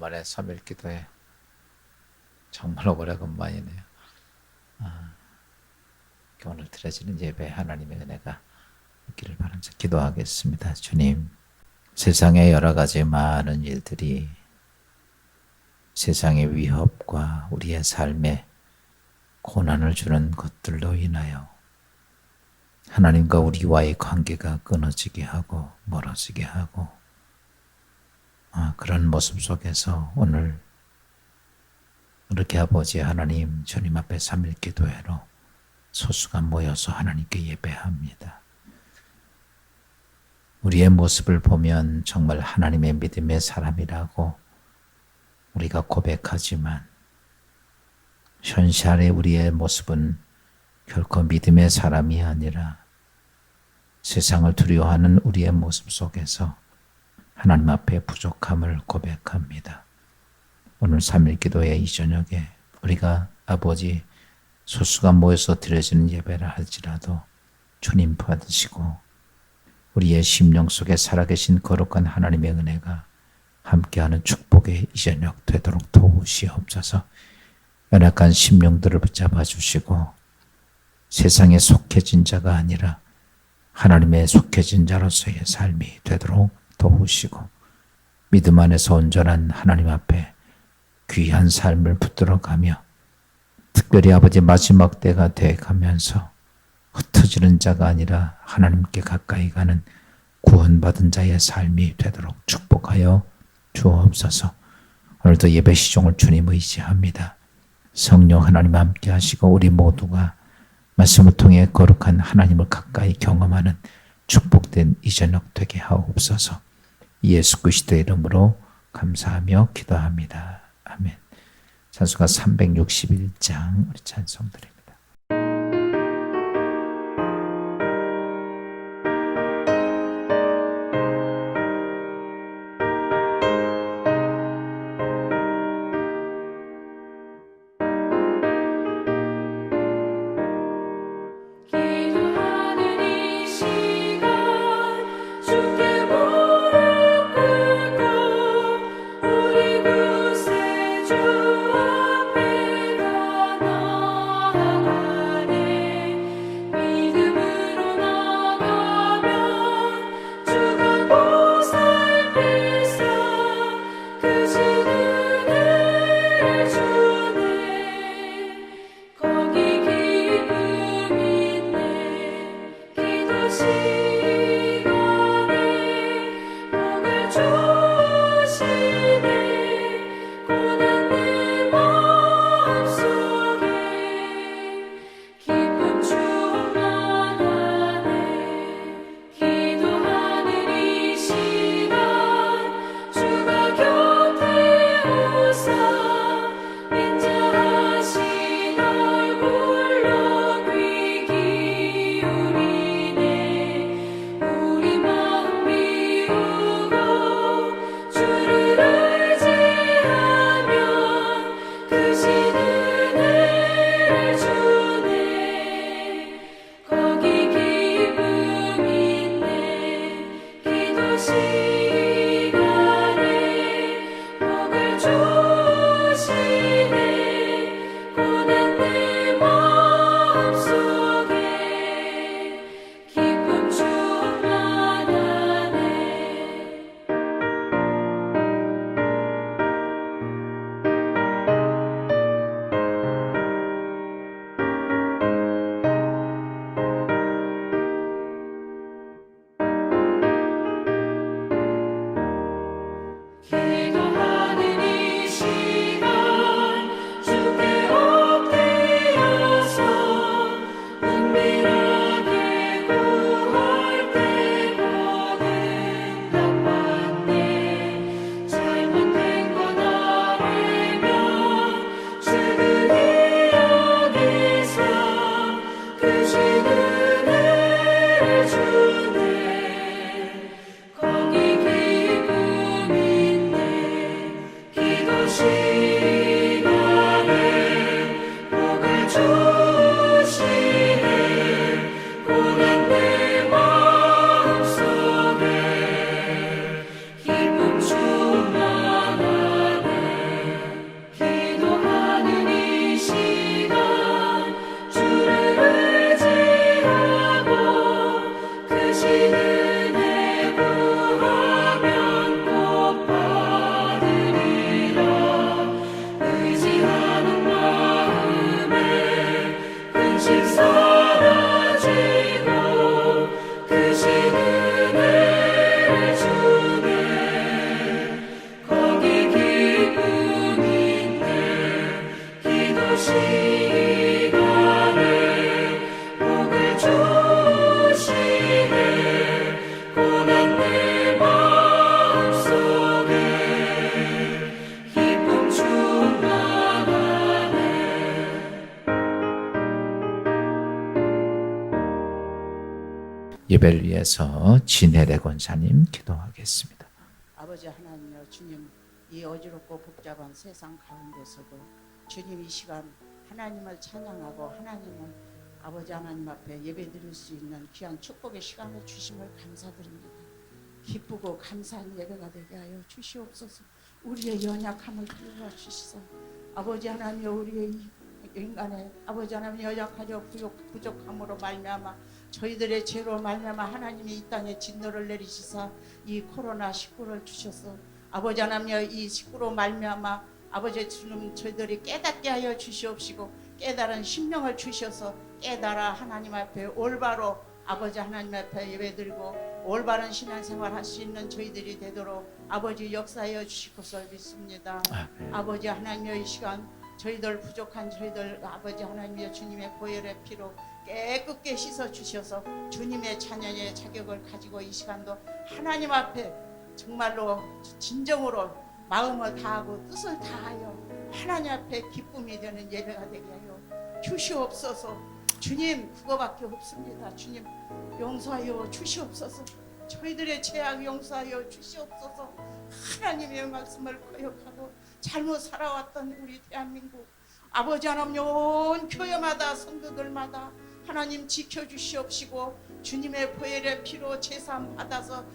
오랜만에 3일 기도회. 정말 오래간만이네요. 오늘 드려지는 예배 하나님의 은혜가 있기를 바라면서 기도하겠습니다. 주님, 세상의 여러 가지 많은 일들이 세상의 위협과 우리의 삶에 고난을 주는 것들로 인하여 하나님과 우리와의 관계가 끊어지게 하고 멀어지게 하고 그런 모습 속에서 오늘 이렇게 아버지 하나님 주님 앞에 3일 기도회로 소수가 모여서 하나님께 예배합니다. 우리의 모습을 보면 정말 하나님의 믿음의 사람이라고 우리가 고백하지만 현실의 우리의 모습은 결코 믿음의 사람이 아니라 세상을 두려워하는 우리의 모습 속에서 하나님 앞에 부족함을 고백합니다. 오늘 3일 기도회 이 저녁에 우리가 아버지 소수가 모여서 드려지는 예배를 할지라도 주님 받으시고 우리의 심령 속에 살아계신 거룩한 하나님의 은혜가 함께하는 축복의 이 저녁 되도록 도우시옵소서. 연약한 심령들을 붙잡아 주시고 세상에 속해진 자가 아니라 하나님의 속해진 자로서의 삶이 되도록 도우시고 믿음 안에서 온전한 하나님 앞에 귀한 삶을 붙들어가며 특별히 아버지 마지막 때가 돼가면서 흩어지는 자가 아니라 하나님께 가까이 가는 구원받은 자의 삶이 되도록 축복하여 주옵소서. 오늘도 예배 시종을 주님 의지합니다. 성령 하나님 함께 하시고 우리 모두가 말씀을 통해 거룩한 하나님을 가까이 경험하는 축복된 이 저녁 되게 하옵소서. 예수 그리스도의 이름으로 감사하며 기도합니다. 아멘. 찬송가 361장 우리 찬송 드립니다. 우리 구세주 앞에 가 나아가 시간에 복을 주시네. 고난 내 마음속에 기쁨 충만하네. 예배를 위해서 진혜래 권사님 기도하겠습니다. 아버지 하나님여, 주님, 이 어지럽고 복잡한 세상 가운데서도 주님 이 시간 하나님을 찬양하고 하나님을 아버지 하나님 앞에 예배드릴 수 있는 귀한 축복의 시간을 주심을 감사드립니다. 기쁘고 감사한 예배가 되게 하여 주시옵소서. 우리의 연약함을 비워 주시사 아버지 하나님여, 우리의 인간의 아버지 하나님 연약하여 부족함으로 말미암아 저희들의 죄로 말미암아 하나님이 이 땅에 진노를 내리시사 이 코로나19를 주셔서 아버지 하나님여, 이 19로 말미암아 아버지 주님 저희들이 깨닫게 하여 주시옵시고 깨달은 심령을 주셔서 깨달아 하나님 앞에 올바로 아버지 하나님 앞에 예배드리고 올바른 신앙생활 할 수 있는 저희들이 되도록 아버지 역사하여 주실 것을 믿습니다. 아버지 하나님여, 이 시간 저희들 부족한 저희들 아버지 하나님여 주님의 보혈의 피로 깨끗게 씻어 주셔서 주님의 자녀의 자격을 가지고 이 시간도 하나님 앞에 정말로 진정으로 마음을 다하고 뜻을 다하여 하나님 앞에 기쁨이 되는 예배가 되게 하여 주시옵소서. 주님, 그거밖에 없습니다. 주님, 용서하여 주시옵소서. 저희들의 죄악 용서하여 주시옵소서. 하나님의 말씀을 거역하고 잘못 살아왔던 우리 대한민국 아버지 하나님 온 교회마다 성도들마다 하나님 지켜주시옵시고 주님의 보혈의 피로 제사함 받아서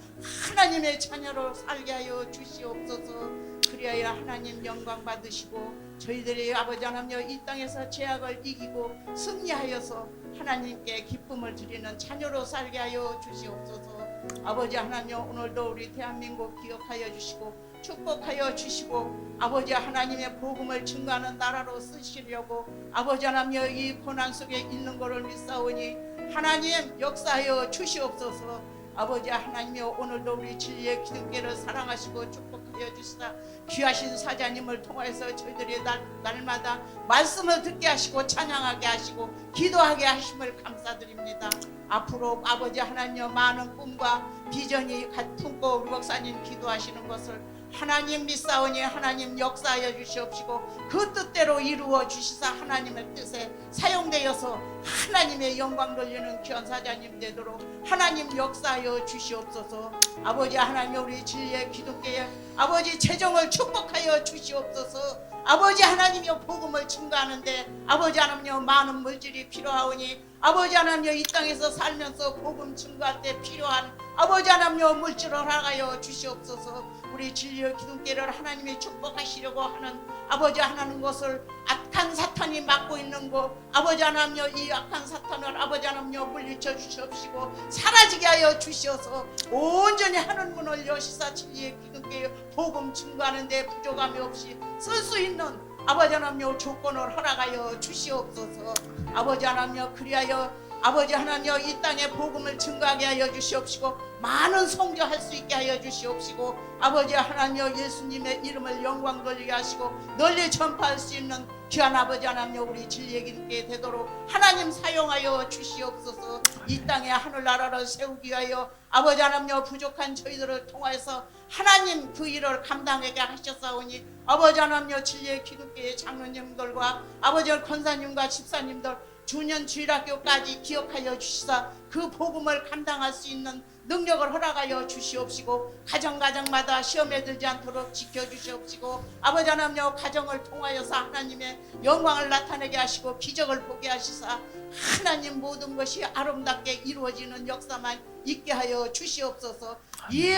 하나님의 자녀로 살게 하여 주시옵소서. 그리하여 하나님 영광 받으시고 저희들이 아버지 하나님 이 땅에서 죄악을 이기고 승리하여서 하나님께 기쁨을 드리는 자녀로 살게 하여 주시옵소서. 아버지 하나님 오늘도 우리 대한민국 기억하여 주시고 축복하여 주시고 아버지 하나님의 복음을 증거하는 나라로 쓰시려고 아버지 하나님 이 고난 속에 있는 것을 믿사오니 하나님 역사하여 주시옵소서. 아버지 하나님여, 오늘도 우리 진리의 기둥교를 사랑하시고 축복하여 주시다 귀하신 사자님을 통해서 저희들이 날마다 말씀을 듣게 하시고 찬양하게 하시고 기도하게 하심을 감사드립니다. 앞으로 아버지 하나님여, 많은 꿈과 비전이 품고 우리 목사님 기도하시는 것을 하나님 믿사오니 하나님 역사하여 주시옵시고 그 뜻대로 이루어 주시사 하나님의 뜻에 사용되어서 하나님의 영광 돌리는 귀한 사자님 되도록 하나님 역사하여 주시옵소서. 아버지 하나님 우리 진리의 기독교에 아버지 재정을 축복하여 주시옵소서. 아버지 하나님여, 복음을 증거하는데 아버지 하나님여 많은 물질이 필요하오니 아버지 하나님여 이 땅에서 살면서 복음 증거할 때 필요한 아버지 하나님여 물질을 허락하여 주시옵소서. 우리 진리의 기둥교를 하나님이 축복하시려고 하는 아버지 하나님 것을 악한 사탄이 막고 있는 것 아버지 하나님여, 이 악한 사탄을 아버지 하나님여 물리쳐 주시옵시고 사라지게 하여 주시어서 온전히 하는 문을 여시사 진리의 기둥교의 복음 증거하는 데 부족함이 없이 쓸 수 있는 아버지 하나님여 조건을 허락하여 주시옵소서. 아버지 하나님여, 그리하여 아버지 하나님여 이 땅에 복음을 증거하게 하여 주시옵시고 많은 성교할 수 있게 하여 주시옵시고 아버지 하나님여 예수님의 이름을 영광 돌리게 하시고 널리 전파할 수 있는 귀한 아버지 하나님여 우리 진리의 길게 되도록 하나님 사용하여 주시옵소서. 이 땅에 하늘나라를 세우기 위하여 아버지 하나님여 부족한 저희들을 통하여서 하나님 그 일을 감당하게 하셨사오니 아버지 하나님여 진리의 기독교의 장로님들과 아버지 권사님과 집사님들 주년 주일학교까지 기억하여 주시사 그 복음을 감당할 수 있는 능력을 허락하여 주시옵시고 가정마다 시험에 들지 않도록 지켜주시옵시고 아버지 하나님여 가정을 통하여서 하나님의 영광을 나타내게 하시고 기적을 보게 하시사 하나님 모든 것이 아름답게 이루어지는 역사만 있게 하여 주시옵소서. 이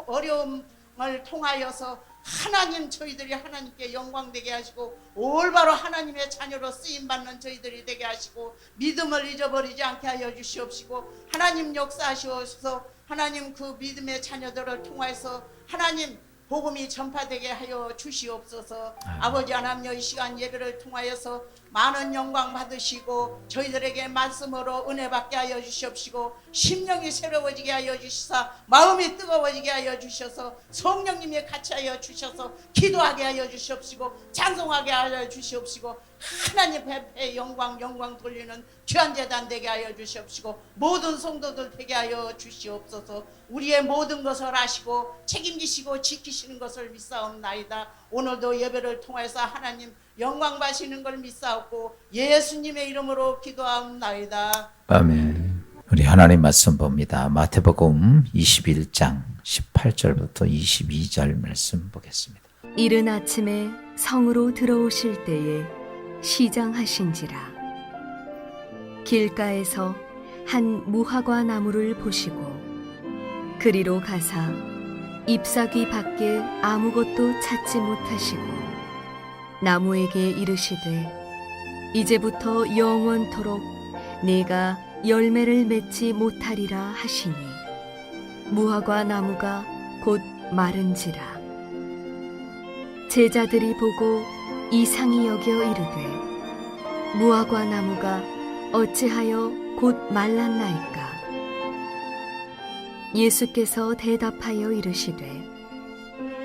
어려움을 통하여서 하나님 저희들이 하나님께 영광되게 하시고 올바로 하나님의 자녀로 쓰임받는 저희들이 되게 하시고 믿음을 잊어버리지 않게 하여 주시옵시고 하나님 역사하시옵소서. 하나님 그 믿음의 자녀들을 통해서 하나님 복음이 전파되게 하여 주시옵소서. 아버지 하나님여 이 시간 예배를 통하여서 많은 영광 받으시고 저희들에게 말씀으로 은혜 받게 하여 주시옵시고 심령이 새로워지게 하여 주시사 마음이 뜨거워지게 하여 주셔서 성령님이 같이 하여 주셔서 기도하게 하여 주시옵시고 찬송하게 하여 주시옵시고 하나님 배패 영광 돌리는 귀한 제단 되게 하여 주시옵시고 모든 성도들 되게 하여 주시옵소서. 우리의 모든 것을 아시고 책임지시고 지키시는 것을 믿사옵나이다. 오늘도 예배를 통해서 하나님 영광 받으시는 걸 믿사옵고 예수님의 이름으로 기도하옵나이다. 아멘. 우리 하나님 말씀 봅니다. 마태복음 21장 18절부터 22절 말씀 보겠습니다. 이른 아침에 성으로 들어오실 때에 시장하신지라. 길가에서 한 무화과 나무를 보시고 그리로 가사 잎사귀 밖에 아무것도 찾지 못하시고 나무에게 이르시되 이제부터 영원토록 네가 열매를 맺지 못하리라 하시니 무화과 나무가 곧 마른지라. 제자들이 보고 이상히 여겨 이르되 무화과 나무가 어찌하여 곧 말랐나이까. 예수께서 대답하여 이르시되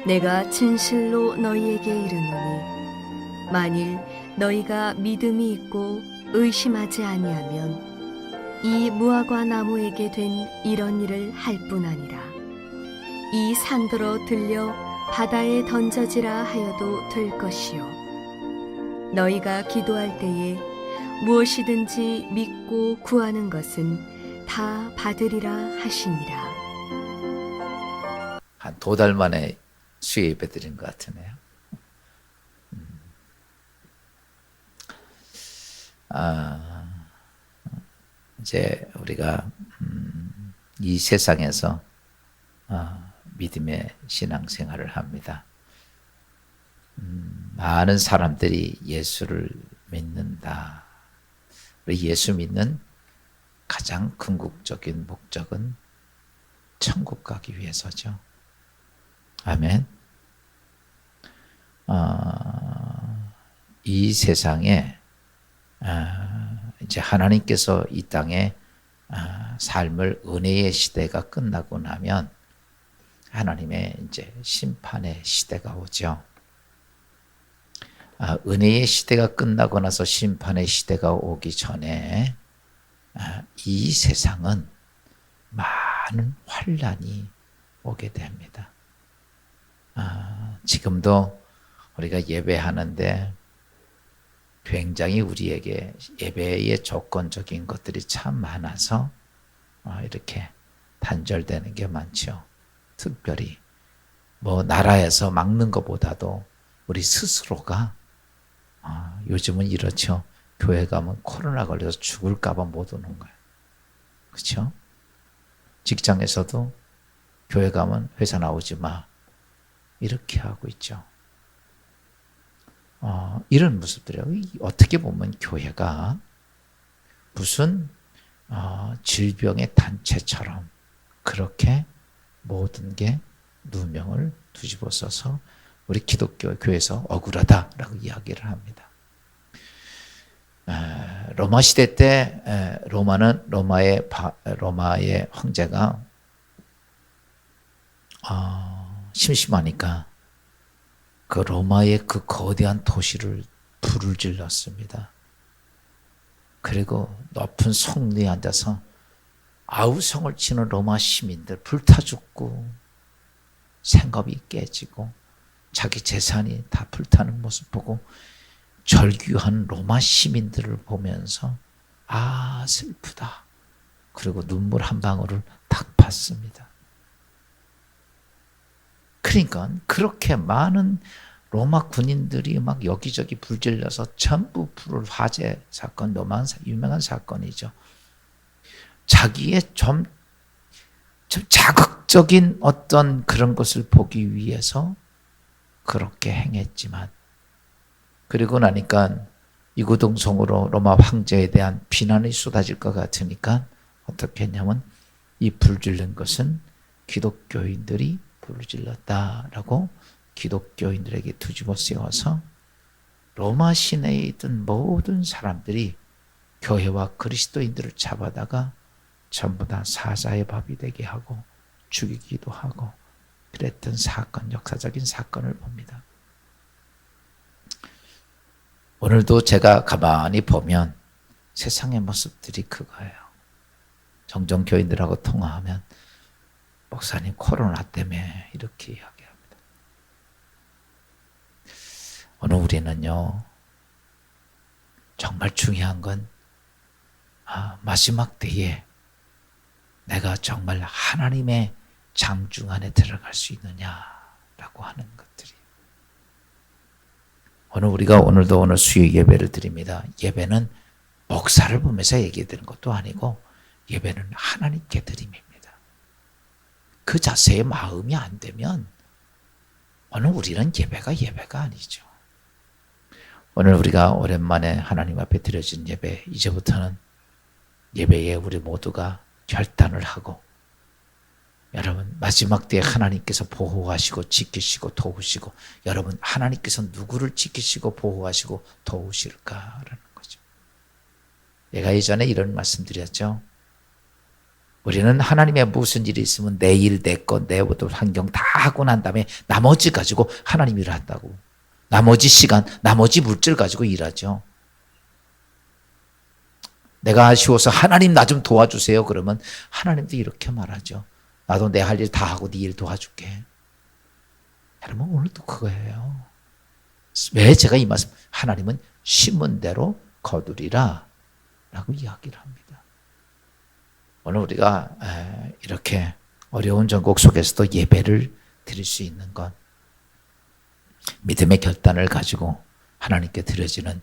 내가 진실로 너희에게 이르노니 만일 너희가 믿음이 있고 의심하지 아니하면 이 무화과 나무에게 된 이런 일을 할 뿐 아니라 이 산더러 들려 바다에 던져지라 하여도 될 것이요 너희가 기도할 때에 무엇이든지 믿고 구하는 것은 다 받으리라 하시니라. 한 2달 만에 수요 예배 드린 것 같으네요. 이제 우리가 이 세상에서 믿음의 신앙생활을 합니다. 많은 사람들이 예수를 믿는다. 우리 예수 믿는 가장 궁극적인 목적은 천국 가기 위해서죠. 아멘. 이 세상에 이제 하나님께서 이 땅에 삶을 은혜의 시대가 끝나고 나면 하나님의 이제 심판의 시대가 오죠. 은혜의 시대가 끝나고 나서 심판의 시대가 오기 전에 이 세상은 많은 환란이 오게 됩니다. 지금도 우리가 예배하는데 굉장히 우리에게 예배의 조건적인 것들이 참 많아서 이렇게 단절되는 게 많죠. 특별히 뭐 나라에서 막는 것보다도 우리 스스로가 요즘은 이렇죠. 교회 가면 코로나 걸려서 죽을까 봐 못 오는 거예요. 그렇죠? 직장에서도 교회 가면 회사 나오지 마. 이렇게 하고 있죠. 이런 모습들이요. 어떻게 보면 교회가 무슨 질병의 단체처럼 그렇게 모든 게 누명을 뒤집어 써서 우리 기독교 교회에서 억울하다라고 이야기를 합니다. 로마 시대 때 로마의 황제가 심심하니까 그 로마의 그 거대한 도시를 불을 질렀습니다. 그리고 높은 성리에 앉아서 아우성을 치는 로마 시민들 불타 죽고 생업이 깨지고 자기 재산이 다 불타는 모습 보고 절규한 로마 시민들을 보면서 슬프다. 그리고 눈물 한 방울을 탁 봤습니다. 그러니까 그렇게 많은 로마 군인들이 막 여기저기 불질러서 전부 불을 화재 사건, 유명한 사건이죠. 자기의 좀 자극적인 어떤 그런 것을 보기 위해서 그렇게 행했지만 그리고 나니까 이구동성으로 로마 황제에 대한 비난이 쏟아질 것 같으니까 어떻게 했냐면 이 불질른 것은 기독교인들이 불질렀다라고 기독교인들에게 뒤집어 씌워서 로마 시내에 있던 모든 사람들이 교회와 그리스도인들을 잡아다가 전부 다 사자의 밥이 되게 하고 죽이기도 하고 그랬던 사건, 역사적인 사건을 봅니다. 오늘도 제가 가만히 보면 세상의 모습들이 그거예요. 종종 교인들하고 통화하면 목사님 코로나 때문에 이렇게 이야기합니다. 오늘 우리는요, 정말 중요한 건 마지막 때에 내가 정말 하나님의 장중 안에 들어갈 수 있느냐라고 하는 것들이. 오늘 수요 예배를 드립니다. 예배는 목사를 보면서 얘기해 드리는 것도 아니고 예배는 하나님께 드림입니다. 그 자세의 마음이 안 되면 오늘 우리는 예배가 아니죠. 오늘 우리가 오랜만에 하나님 앞에 드려진 예배, 이제부터는 예배에 우리 모두가 결단을 하고, 여러분 마지막 때에 하나님께서 보호하시고 지키시고 도우시고, 여러분 하나님께서 누구를 지키시고 보호하시고 도우실까라는 거죠. 내가 예전에 이런 말씀 드렸죠. 우리는 하나님의 무슨 일이 있으면 내 일, 내 것, 내 모든 환경 다 하고 난 다음에 나머지 가지고 하나님 일을 한다고. 나머지 시간, 나머지 물질 가지고 일하죠. 내가 아쉬워서 하나님 나 좀 도와주세요. 그러면 하나님도 이렇게 말하죠. 나도 내 할 일 다 하고 네 일 도와줄게. 여러분 오늘도 그거예요. 왜 제가 이 말씀, 하나님은 심은 대로 거두리라 라고 이야기를 합니다. 오늘 우리가 이렇게 어려운 전국 속에서도 예배를 드릴 수 있는 건 믿음의 결단을 가지고 하나님께 드려지는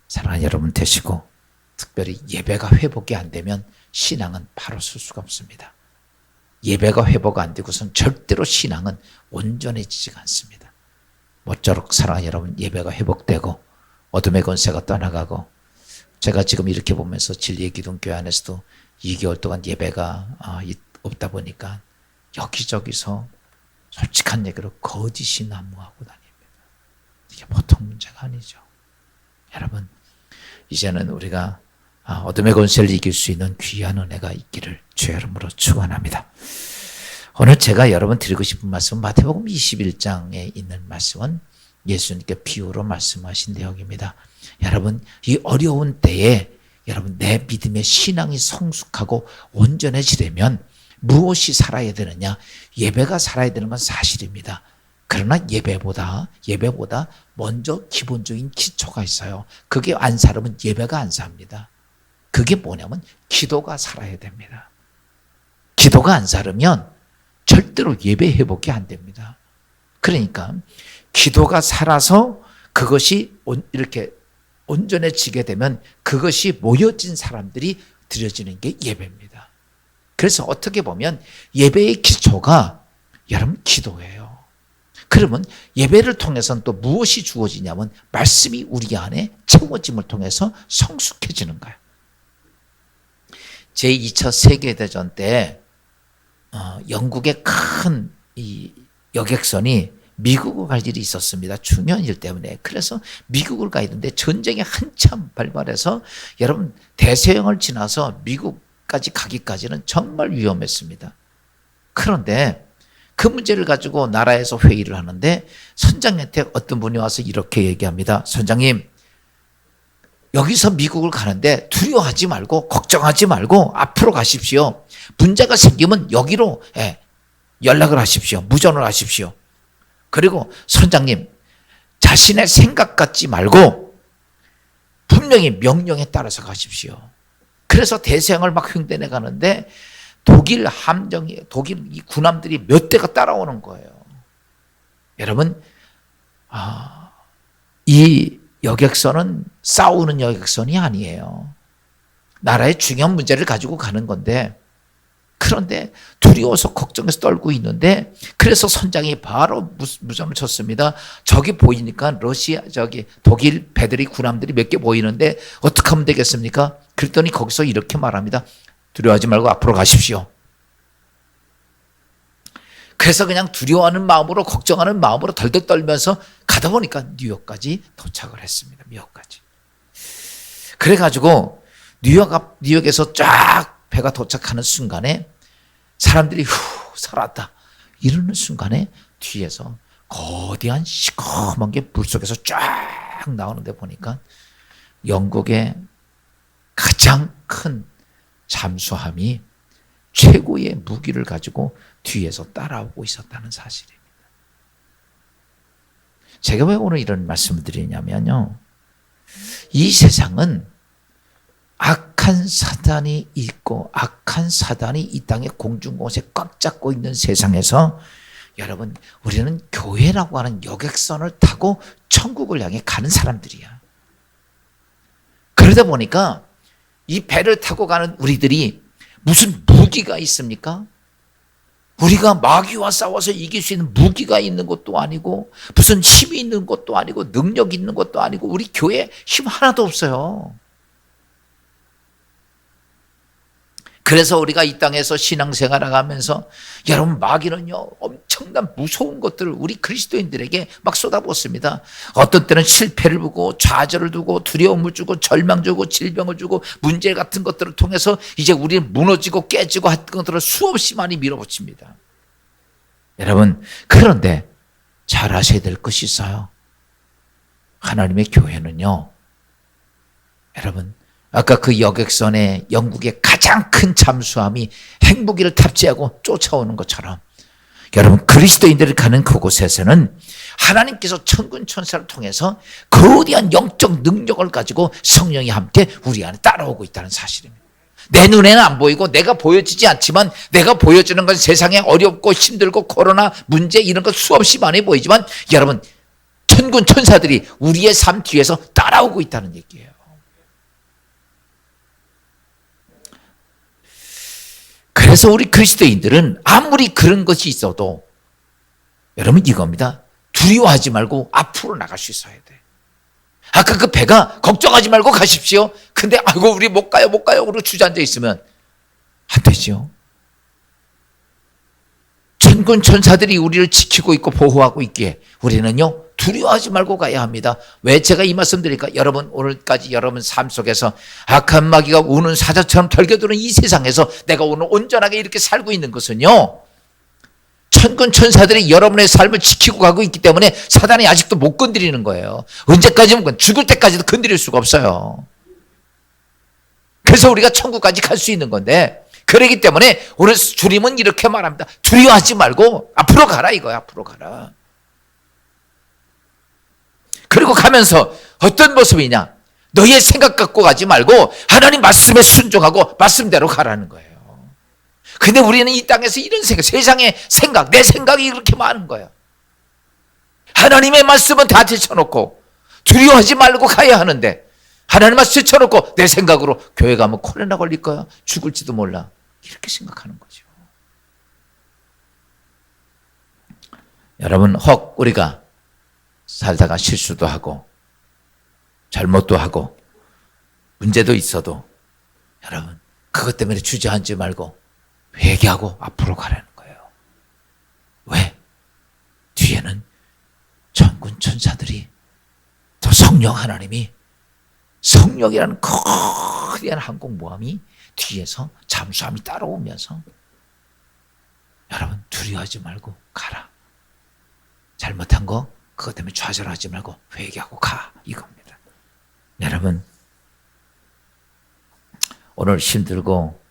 사랑하는 여러분 되시고, 특별히 예배가 회복이 안 되면 신앙은 바로 설 수가 없습니다. 예배가 회복 안 되고선 절대로 신앙은 온전해지지가 않습니다. 모쪼록 사랑하는 여러분, 예배가 회복되고 어둠의 권세가 떠나가고, 제가 지금 이렇게 보면서 진리의 기둥교회 안에서도 2개월 동안 예배가 없다 보니까 여기저기서 솔직한 얘기로 거짓이 난무하고 다닙니다. 이게 보통 문제가 아니죠. 여러분, 이제는 우리가 어둠의 권세를 이길 수 있는 귀한 은혜가 있기를 주의 이름으로 축원합니다. 오늘 제가 여러분 드리고 싶은 말씀은 마태복음 21장에 있는 말씀은 예수님께 비유로 말씀하신 내용입니다. 여러분, 이 어려운 때에 여러분 내 믿음의 신앙이 성숙하고 온전해지려면 무엇이 살아야 되느냐? 예배가 살아야 되는 건 사실입니다. 그러나 예배보다 먼저 기본적인 기초가 있어요. 그게 안 살으면 예배가 안 삽니다. 그게 뭐냐면 기도가 살아야 됩니다. 기도가 안 살으면 절대로 예배 회복이 안 됩니다. 그러니까 기도가 살아서 그것이 이렇게 온전해지게 되면 그것이 모여진 사람들이 드려지는 게 예배입니다. 그래서 어떻게 보면 예배의 기초가 여러분 기도예요. 그러면 예배를 통해서는 또 무엇이 주어지냐면 말씀이 우리 안에 채워짐을 통해서 성숙해지는 거예요. 제2차 세계대전 때 영국의 큰 이 여객선이 미국을 갈 일이 있었습니다. 중요한 일 때문에. 그래서 미국을 가야 되는데 전쟁이 한참 발발해서 여러분 대서양을 지나서 미국까지 가기까지는 정말 위험했습니다. 그런데 그 문제를 가지고 나라에서 회의를 하는데 선장한테 어떤 분이 와서 이렇게 얘기합니다. 선장님, 여기서 미국을 가는데 두려워하지 말고 걱정하지 말고 앞으로 가십시오. 문제가 생기면 여기로 연락을 하십시오. 무전을 하십시오. 그리고 선장님, 자신의 생각 같지 말고 분명히 명령에 따라서 가십시오. 그래서 대서양을 막 흉대내 가는데 독일 이 군함들이 몇 대가 따라오는 거예요. 여러분, 이 여객선은 싸우는 여객선이 아니에요. 나라의 중요한 문제를 가지고 가는 건데, 그런데 두려워서 걱정해서 떨고 있는데, 그래서 선장이 바로 무전을 쳤습니다. 저기 보이니까 독일 배들이 군함들이 몇 개 보이는데 어떻게 하면 되겠습니까? 그랬더니 거기서 이렇게 말합니다. 두려워하지 말고 앞으로 가십시오. 그래서 그냥 두려워하는 마음으로 걱정하는 마음으로 덜덜 떨면서 가다 보니까 뉴욕까지 도착을 했습니다. 미국까지. 그래가지고 뉴욕에서 쫙 배가 도착하는 순간에 사람들이 살았다 이러는 순간에 뒤에서 거대한 시커먼 게 물속에서 쫙 나오는데 보니까 영국의 가장 큰 잠수함이 최고의 무기를 가지고 뒤에서 따라오고 있었다는 사실입니다. 제가 왜 오늘 이런 말씀을 드리냐면요, 이 세상은 악한 사단이 있고 악한 사단이 이 땅의 공중곳에 꽉 잡고 있는 세상에서 여러분, 우리는 교회라고 하는 여객선을 타고 천국을 향해 가는 사람들이야. 그러다 보니까 이 배를 타고 가는 우리들이 무슨 무기가 있습니까? 우리가 마귀와 싸워서 이길 수 있는 무기가 있는 것도 아니고 무슨 힘이 있는 것도 아니고 능력이 있는 것도 아니고 우리 교회에 힘 하나도 없어요. 그래서 우리가 이 땅에서 신앙생활을 하면서 여러분, 마귀는요 엄청난 무서운 것들을 우리 그리스도인들에게 막 쏟아붓습니다. 어떤 때는 실패를 주고 좌절을 두고 두려움을 주고 절망 주고 질병을 주고 문제 같은 것들을 통해서 이제 우리는 무너지고 깨지고 했던 것들을 수없이 많이 밀어붙입니다. 여러분, 그런데 잘 아셔야 될 것이 있어요. 하나님의 교회는요, 여러분, 아까 그 여객선에 영국의 가장 큰 잠수함이 핵무기를 탑재하고 쫓아오는 것처럼 여러분, 그리스도인들이 가는 그곳에서는 하나님께서 천군 천사를 통해서 거대한 영적 능력을 가지고 성령이 함께 우리 안에 따라오고 있다는 사실입니다. 내 눈에는 안 보이고 내가 보여지지 않지만 내가 보여주는 건 세상에 어렵고 힘들고 코로나 문제 이런 것 수없이 많이 보이지만 여러분, 천군 천사들이 우리의 삶 뒤에서 따라오고 있다는 얘기예요. 그래서 우리 그리스도인들은 아무리 그런 것이 있어도 여러분, 이겁니다. 두려워하지 말고 앞으로 나갈 수 있어야 돼. 아까 그 배가 걱정하지 말고 가십시오. 근데 아이고 우리 못 가요 그러고 주저앉아 있으면 안 되죠. 천군 천사들이 우리를 지키고 있고 보호하고 있기에 우리는요 두려워하지 말고 가야 합니다. 왜 제가 이 말씀 드릴까? 여러분, 오늘까지 여러분 삶 속에서 악한 마귀가 우는 사자처럼 덜겨드는 이 세상에서 내가 오늘 온전하게 이렇게 살고 있는 것은요, 천군 천사들이 여러분의 삶을 지키고 가고 있기 때문에 사단이 아직도 못 건드리는 거예요. 언제까지면 죽을 때까지도 건드릴 수가 없어요. 그래서 우리가 천국까지 갈 수 있는 건데, 그렇기 때문에 오늘 주님은 이렇게 말합니다. 두려워하지 말고 앞으로 가라 이거야. 앞으로 가라. 그리고 가면서 어떤 모습이냐, 너희의 생각 갖고 가지 말고 하나님 말씀에 순종하고 말씀대로 가라는 거예요. 근데 우리는 이 땅에서 이런 생각, 세상의 생각, 내 생각이 그렇게 많은 거예요. 하나님의 말씀은 다 제쳐놓고 두려워하지 말고 가야 하는데 하나님 말씀 제쳐놓고 내 생각으로 교회 가면 코로나 걸릴 거야, 죽을지도 몰라, 이렇게 생각하는 거죠. 여러분, 혹 우리가 살다가 실수도 하고 잘못도 하고 문제도 있어도 여러분, 그것 때문에 주저앉지 말고 회개하고 앞으로 가라는 거예요. 왜? 뒤에는 천군 천사들이, 또 성령 하나님이, 성령이라는 거대한 항공모함이 뒤에서 잠수함이 따라오면서 여러분, 두려워하지 말고 가라. 잘못한 거 그것 때문에 좌절하지 말고 회개하고 가, 이겁니다. 여러분, 오늘 힘들고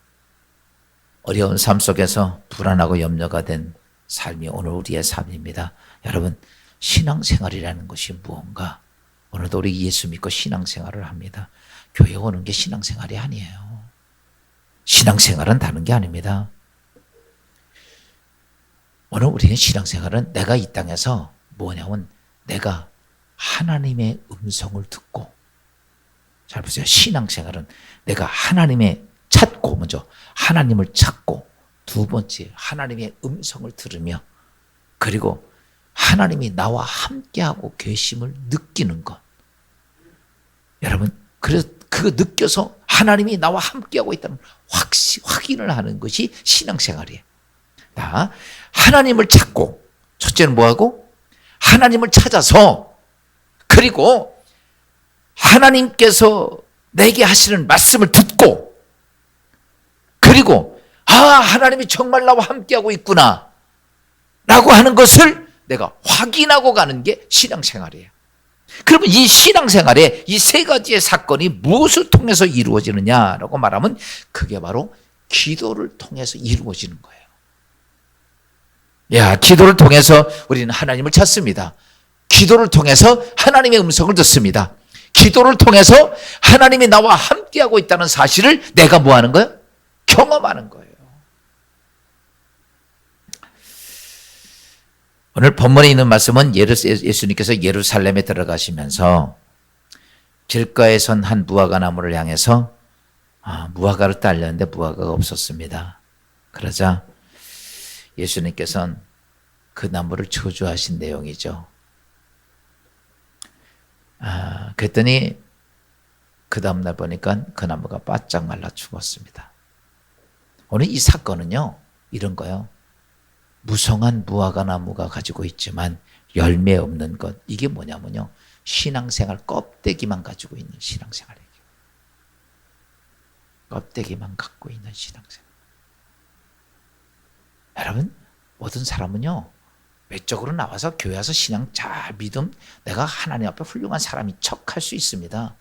어려운 삶 속에서 불안하고 염려가 된 삶이 오늘 우리의 삶입니다. 여러분, 신앙생활이라는 것이 무언가? 오늘도 우리 예수 믿고 신앙생활을 합니다. 교회 오는 게 신앙생활이 아니에요. 신앙생활은 다른 게 아닙니다. 오늘 우리는 신앙생활은 내가 이 땅에서 뭐냐면 내가 하나님의 음성을 듣고, 잘 보세요. 신앙생활은 내가 하나님의 찾고, 먼저 하나님을 찾고, 두 번째 하나님의 음성을 들으며, 그리고 하나님이 나와 함께하고 계심을 느끼는 것. 여러분, 그래서 그거 느껴서 하나님이 나와 함께하고 있다는 확인을 하는 것이 신앙생활이에요. 자, 하나님을 찾고, 첫째는 뭐하고? 하나님을 찾아서, 그리고 하나님께서 내게 하시는 말씀을 듣고, 그리고 하나님이 정말 나와 함께하고 있구나 라고 하는 것을 내가 확인하고 가는 게 신앙생활이에요. 그러면 이 신앙생활에 이 세 가지의 사건이 무엇을 통해서 이루어지느냐라고 말하면 그게 바로 기도를 통해서 이루어지는 거예요. 야, 기도를 통해서 우리는 하나님을 찾습니다. 기도를 통해서 하나님의 음성을 듣습니다. 기도를 통해서 하나님이 나와 함께하고 있다는 사실을 내가 뭐 하는 거예요? 경험하는 거예요. 오늘 본문에 있는 말씀은 예수님께서 예루살렘에 들어가시면서 길가에 선 한 무화과 나무를 향해서 무화과를 따려는데 무화과가 없었습니다. 그러자 예수님께서는 그 나무를 저주하신 내용이죠. 그랬더니 그 다음날 보니까 그 나무가 바짝 말라 죽었습니다. 오늘 이 사건은요, 이런 거예요. 무성한 무화과 나무가 가지고 있지만 열매 없는 것, 이게 뭐냐면요, 신앙생활 껍데기만 가지고 있는 신앙생활이에요. 껍데기만 갖고 있는 신앙생활. 여러분, 모든 사람은요, 외적으로 나와서 교회 와서 신앙 잘 믿음, 내가 하나님 앞에 훌륭한 사람인 척할 수 있습니다.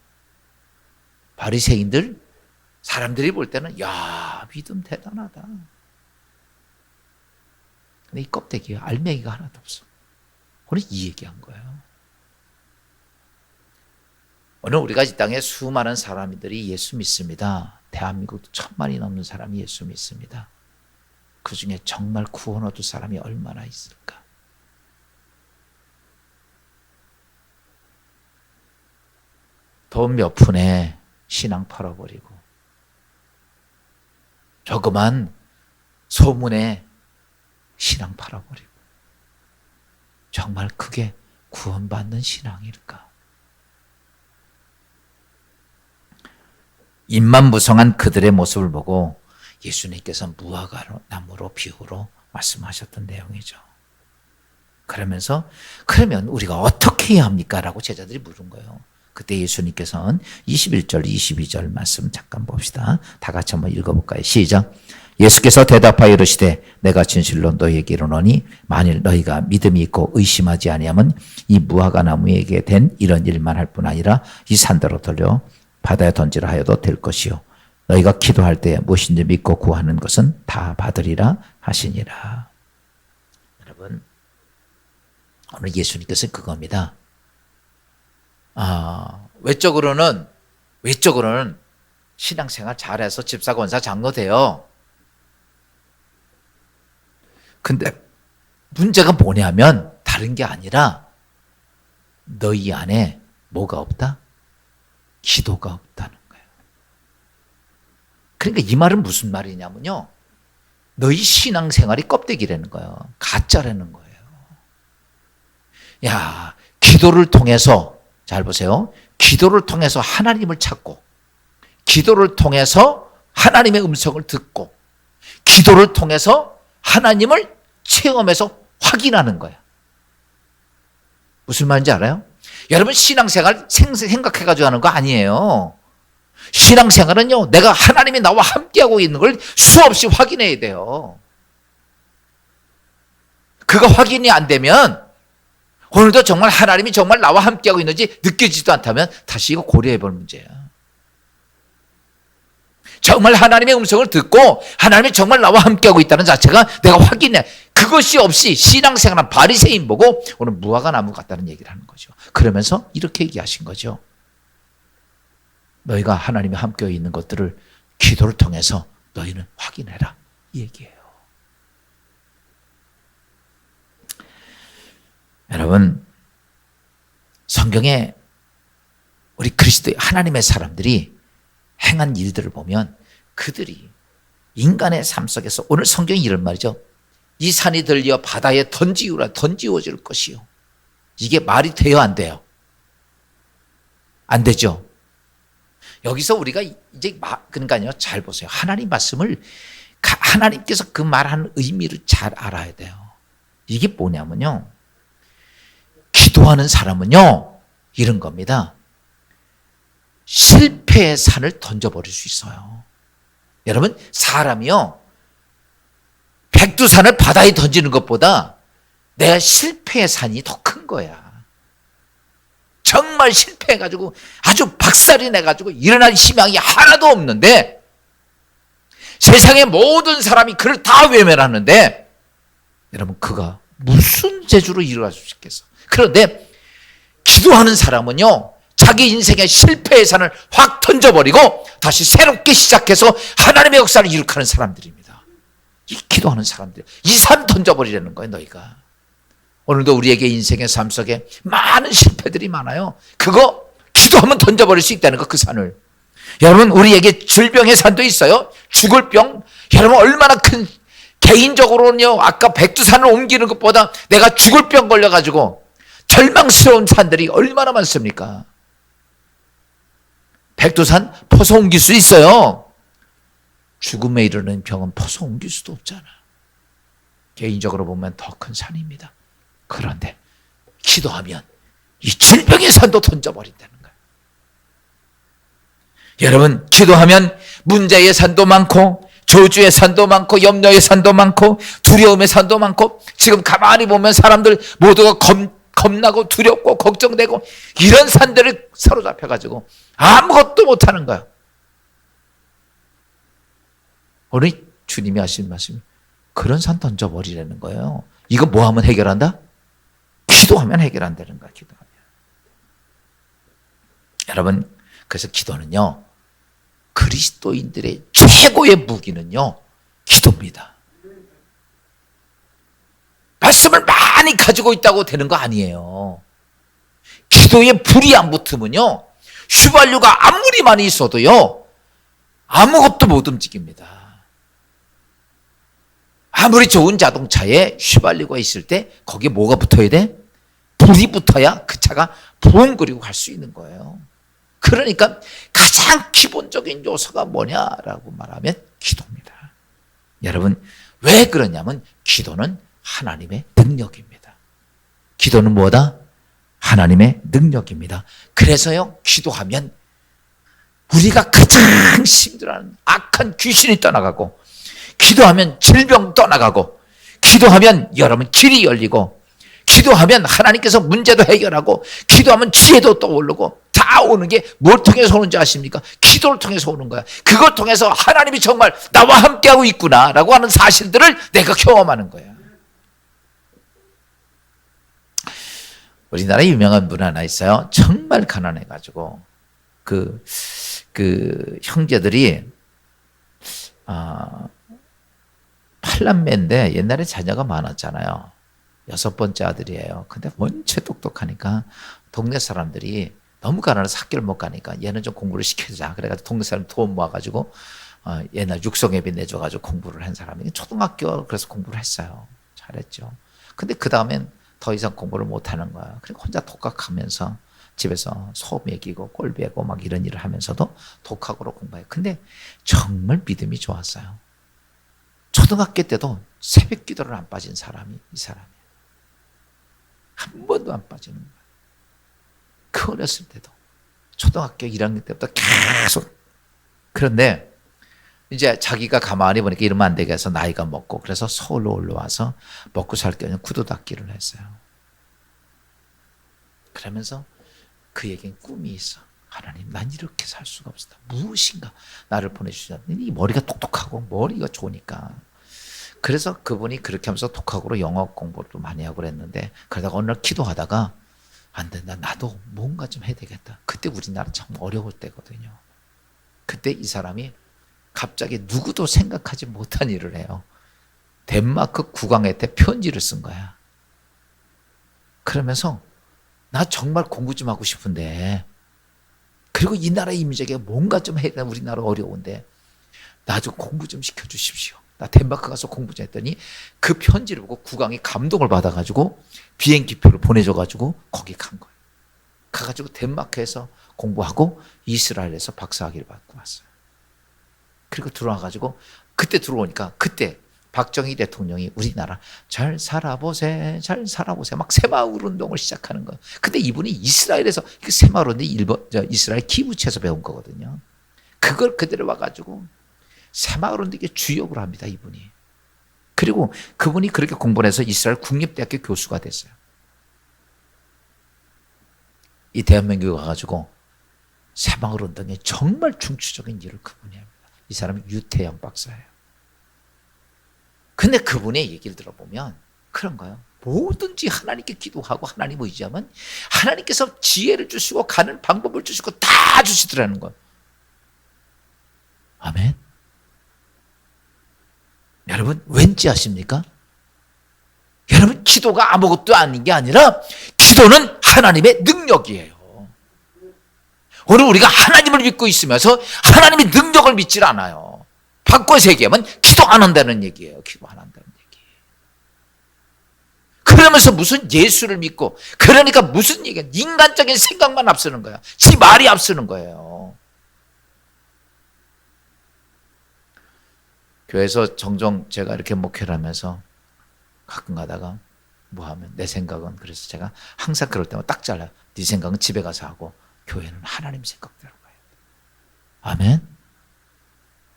바리새인들, 사람들이 볼 때는 야, 믿음 대단하다. 근데 이 껍데기에 알맹이가 하나도 없어. 오늘 이 얘기한 거예요. 오늘 우리가 이 땅에 수많은 사람들이 예수 믿습니다. 대한민국도 1000만이 넘는 사람이 예수 믿습니다. 그 중에 정말 구원 얻을 사람이 얼마나 있을까? 돈 몇 푼에 신앙 팔아버리고 조그만 소문에 신앙 팔아버리고 정말 그게 구원받는 신앙일까? 입만 무성한 그들의 모습을 보고 예수님께서 무화과 나무로 비유로 말씀하셨던 내용이죠. 그러면서 그러면 우리가 어떻게 해야 합니까? 라고 제자들이 물은 거예요. 그때 예수님께서는 21절, 22절 말씀 잠깐 봅시다. 다 같이 한번 읽어볼까요? 시작. 예수께서 대답하여 이르시되 내가 진실로 너희에게 이르노니 만일 너희가 믿음이 있고 의심하지 아니하면 이 무화과 나무에게 된 이런 일만 할 뿐 아니라 이 산더러 돌려 바다에 던지라 하여도 될 것이요 너희가 기도할 때 무엇인지 믿고 구하는 것은 다 받으리라 하시니라. 여러분, 오늘 예수님께서 그겁니다. 외적으로는 신앙생활 잘해서 집사, 권사, 장로 돼요. 근데 문제가 뭐냐면 다른 게 아니라 너희 안에 뭐가 없다? 기도가 없다는 거예요. 그러니까 이 말은 무슨 말이냐면요, 너희 신앙생활이 껍데기라는 거예요. 가짜라는 거예요. 야, 기도를 통해서, 잘 보세요, 기도를 통해서 하나님을 찾고 기도를 통해서 하나님의 음성을 듣고 기도를 통해서 하나님을 체험해서 확인하는 거야. 무슨 말인지 알아요? 여러분, 신앙생활 생각해가지고 하는 거 아니에요. 신앙생활은요, 내가 하나님이 나와 함께하고 있는 걸 수없이 확인해야 돼요. 그거 확인이 안 되면 오늘도 정말 하나님이 정말 나와 함께하고 있는지 느껴지지도 않다면 다시 이거 고려해 볼 문제야. 정말 하나님의 음성을 듣고 하나님이 정말 나와 함께하고 있다는 자체가 내가 확인해. 그것이 없이 신앙생활한 바리새인 보고 오늘 무화과 나무 같다는 얘기를 하는 거죠. 그러면서 이렇게 얘기하신 거죠. 너희가 하나님이 함께 있는 것들을 기도를 통해서 너희는 확인해라, 이 얘기예요. 여러분, 성경에 우리 그리스도의 하나님의 사람들이 행한 일들을 보면 그들이 인간의 삶 속에서, 오늘 성경이 이런 말이죠. 이 산이 들려 바다에 던지워질 것이요. 이게 말이 돼요, 안 돼요? 안 되죠. 여기서 우리가 이제 그러니까요, 잘 보세요. 하나님 말씀을, 하나님께서 그 말하는 의미를 잘 알아야 돼요. 이게 뭐냐면요, 기도하는 사람은요, 이런 겁니다. 실패의 산을 던져버릴 수 있어요. 여러분, 사람이요, 백두산을 바다에 던지는 것보다 내 실패의 산이 더 큰 거야. 정말 실패해가지고 아주 박살이 나가지고 일어날 희망이 하나도 없는데 세상의 모든 사람이 그를 다 외면하는데 여러분 그가 무슨 재주로 일어날 수 있겠어? 그런데 기도하는 사람은요 자기 인생의 실패의 산을 확 던져버리고 다시 새롭게 시작해서 하나님의 역사를 이룩하는 사람들입니다. 이 기도하는 사람들, 이 산 던져버리라는 거예요. 너희가 오늘도 우리에게 인생의 삶 속에 많은 실패들이 많아요. 그거 기도하면 던져버릴 수 있다는 거, 그 산을. 여러분 우리에게 질병의 산도 있어요. 죽을 병. 여러분 얼마나 큰, 개인적으로는요 아까 백두산을 옮기는 것보다 내가 죽을 병 걸려가지고 절망스러운 산들이 얼마나 많습니까? 백두산 퍼서 옮길 수 있어요. 죽음에 이르는 병은 퍼서 옮길 수도 없잖아. 개인적으로 보면 더 큰 산입니다. 그런데 기도하면 이 질병의 산도 던져버린다는 거예요. 여러분 기도하면 문제의 산도 많고 저주의 산도 많고 염려의 산도 많고 두려움의 산도 많고 지금 가만히 보면 사람들 모두가 겁나고 두렵고 걱정되고 이런 산들을 사로잡혀가지고 아무것도 못하는 거야. 오늘 주님이 하신 말씀이 그런 산 던져버리라는 거예요. 이거 뭐 하면 해결한다? 기도하면 해결한다는 거야. 기도하면. 여러분 그래서 기도는요 그리스도인들의 최고의 무기는요 기도입니다. 말씀을 많이 가지고 있다고 되는 거 아니에요. 기도에 불이 안 붙으면요 휘발유가 아무리 많이 있어도요 아무것도 못 움직입니다. 아무리 좋은 자동차에 휘발유가 있을 때 거기에 뭐가 붙어야 돼? 불이 붙어야 그 차가 부엉거리고 갈 수 있는 거예요. 그러니까 가장 기본적인 요소가 뭐냐라고 말하면 기도입니다. 여러분 왜 그러냐면 기도는 하나님의 능력입니다. 기도는 뭐다? 하나님의 능력입니다. 그래서요 기도하면 우리가 가장 힘들어하는 악한 귀신이 떠나가고 기도하면 질병 떠나가고 기도하면 여러분 길이 열리고 기도하면 하나님께서 문제도 해결하고 기도하면 지혜도 떠오르고 다 오는 게 뭘 통해서 오는지 아십니까? 기도를 통해서 오는 거야. 그걸 통해서 하나님이 정말 나와 함께하고 있구나라고 하는 사실들을 내가 경험하는 거야. 우리나라에 유명한 분 하나 있어요. 정말 가난해가지고 그 형제들이 8남매인데 옛날에 자녀가 많았잖아요. 6번째 아들이에요. 근데 원체 똑똑하니까 동네 사람들이 너무 가난해서 학교를 못 가니까 얘는 좀 공부를 시켜주자. 그래가지고 동네 사람 돈 모아가지고 옛날 육성회비 내줘가지고 공부를 한 사람이 초등학교 그래서 공부를 했어요. 잘했죠. 근데 그 다음엔 더 이상 공부를 못하는 거야. 그리고 혼자 독학하면서 집에서 소 먹이고 꼴 베고 막 이런 일을 하면서도 독학으로 공부해요. 근데 정말 믿음이 좋았어요. 초등학교 때도 새벽 기도를 안 빠진 사람이 이 사람이에요. 한 번도 안 빠지는 거예요. 그 어렸을 때도 초등학교 1학년 때부터 계속. 그런데 이제 자기가 가만히 보니까 이러면 안 되게 해서 나이가 먹고 그래서 서울로 올라와서 먹고 살 겸 구두 닦기를 했어요. 그러면서 그 얘기는 꿈이 있어. 하나님 난 이렇게 살 수가 없다. 무엇인가 나를 보내주셨는데 이 머리가 똑똑하고 머리가 좋으니까. 그래서 그분이 그렇게 하면서 독학으로 영어 공부를 많이 하고 그랬는데 그러다가 어느 날 기도하다가 안 된다. 나도 뭔가 좀 해야 되겠다. 그때 우리나라 참 어려울 때거든요. 그때 이 사람이 갑자기 누구도 생각하지 못한 일을 해요. 덴마크 국왕한테 편지를 쓴 거야. 그러면서 나 정말 공부 좀 하고 싶은데 그리고 이 나라 이민족에 뭔가 좀 해야 돼. 우리나라 어려운데 나 좀 공부 좀 시켜주십시오. 나 덴마크 가서 공부 좀 했더니 그 편지를 보고 국왕이 감동을 받아가지고 비행기표를 보내줘가지고 거기 간 거예요. 가가지고 덴마크에서 공부하고 이스라엘에서 박사학위를 받고 왔어요. 그리고 들어와가지고 그때 들어오니까 그때 박정희 대통령이 우리나라 잘 살아보세 잘 살아보세 막 새마을 운동을 시작하는 거예요. 근데 이분이 이스라엘에서 그 새마을 운동이 이스라엘 키부츠에서 배운 거거든요. 그걸 그대로 와가지고 새마을 운동의 주역으로 합니다. 이분이. 그리고 그분이 그렇게 공부를 해서 이스라엘 국립대학교 교수가 됐어요. 이 대한민국에 가가지고 새마을 운동에 정말 중추적인 일을 그분이 합니다. 이 사람이 유태영 박사예요. 근데 그분의 얘기를 들어보면 그런 거예요. 뭐든지 하나님께 기도하고 하나님 의지하면 하나님께서 지혜를 주시고 가는 방법을 주시고 다 주시더라는 거예요. 아멘. 여러분 왠지 아십니까? 여러분 기도가 아무것도 아닌 게 아니라 기도는 하나님의 능력이에요. 오늘 우리가 하나님을 믿고 있으면서 하나님의 능력을 믿질 않아요. 바꿔서 얘기하면 기도 안 한다는 얘기예요. 기도 안 한다는 얘기. 그러면서 무슨 예수를 믿고 그러니까 무슨 얘기야. 인간적인 생각만 앞서는 거야. 지 말이 앞서는 거예요. 교회에서 종종 제가 이렇게 목회를 하면서 가끔 가다가 뭐 하면 내 생각은 그래서 제가 항상 그럴 때마다 딱 잘라요. 네 생각은 집에 가서 하고 교회는 하나님 생각대로 가요. 아멘.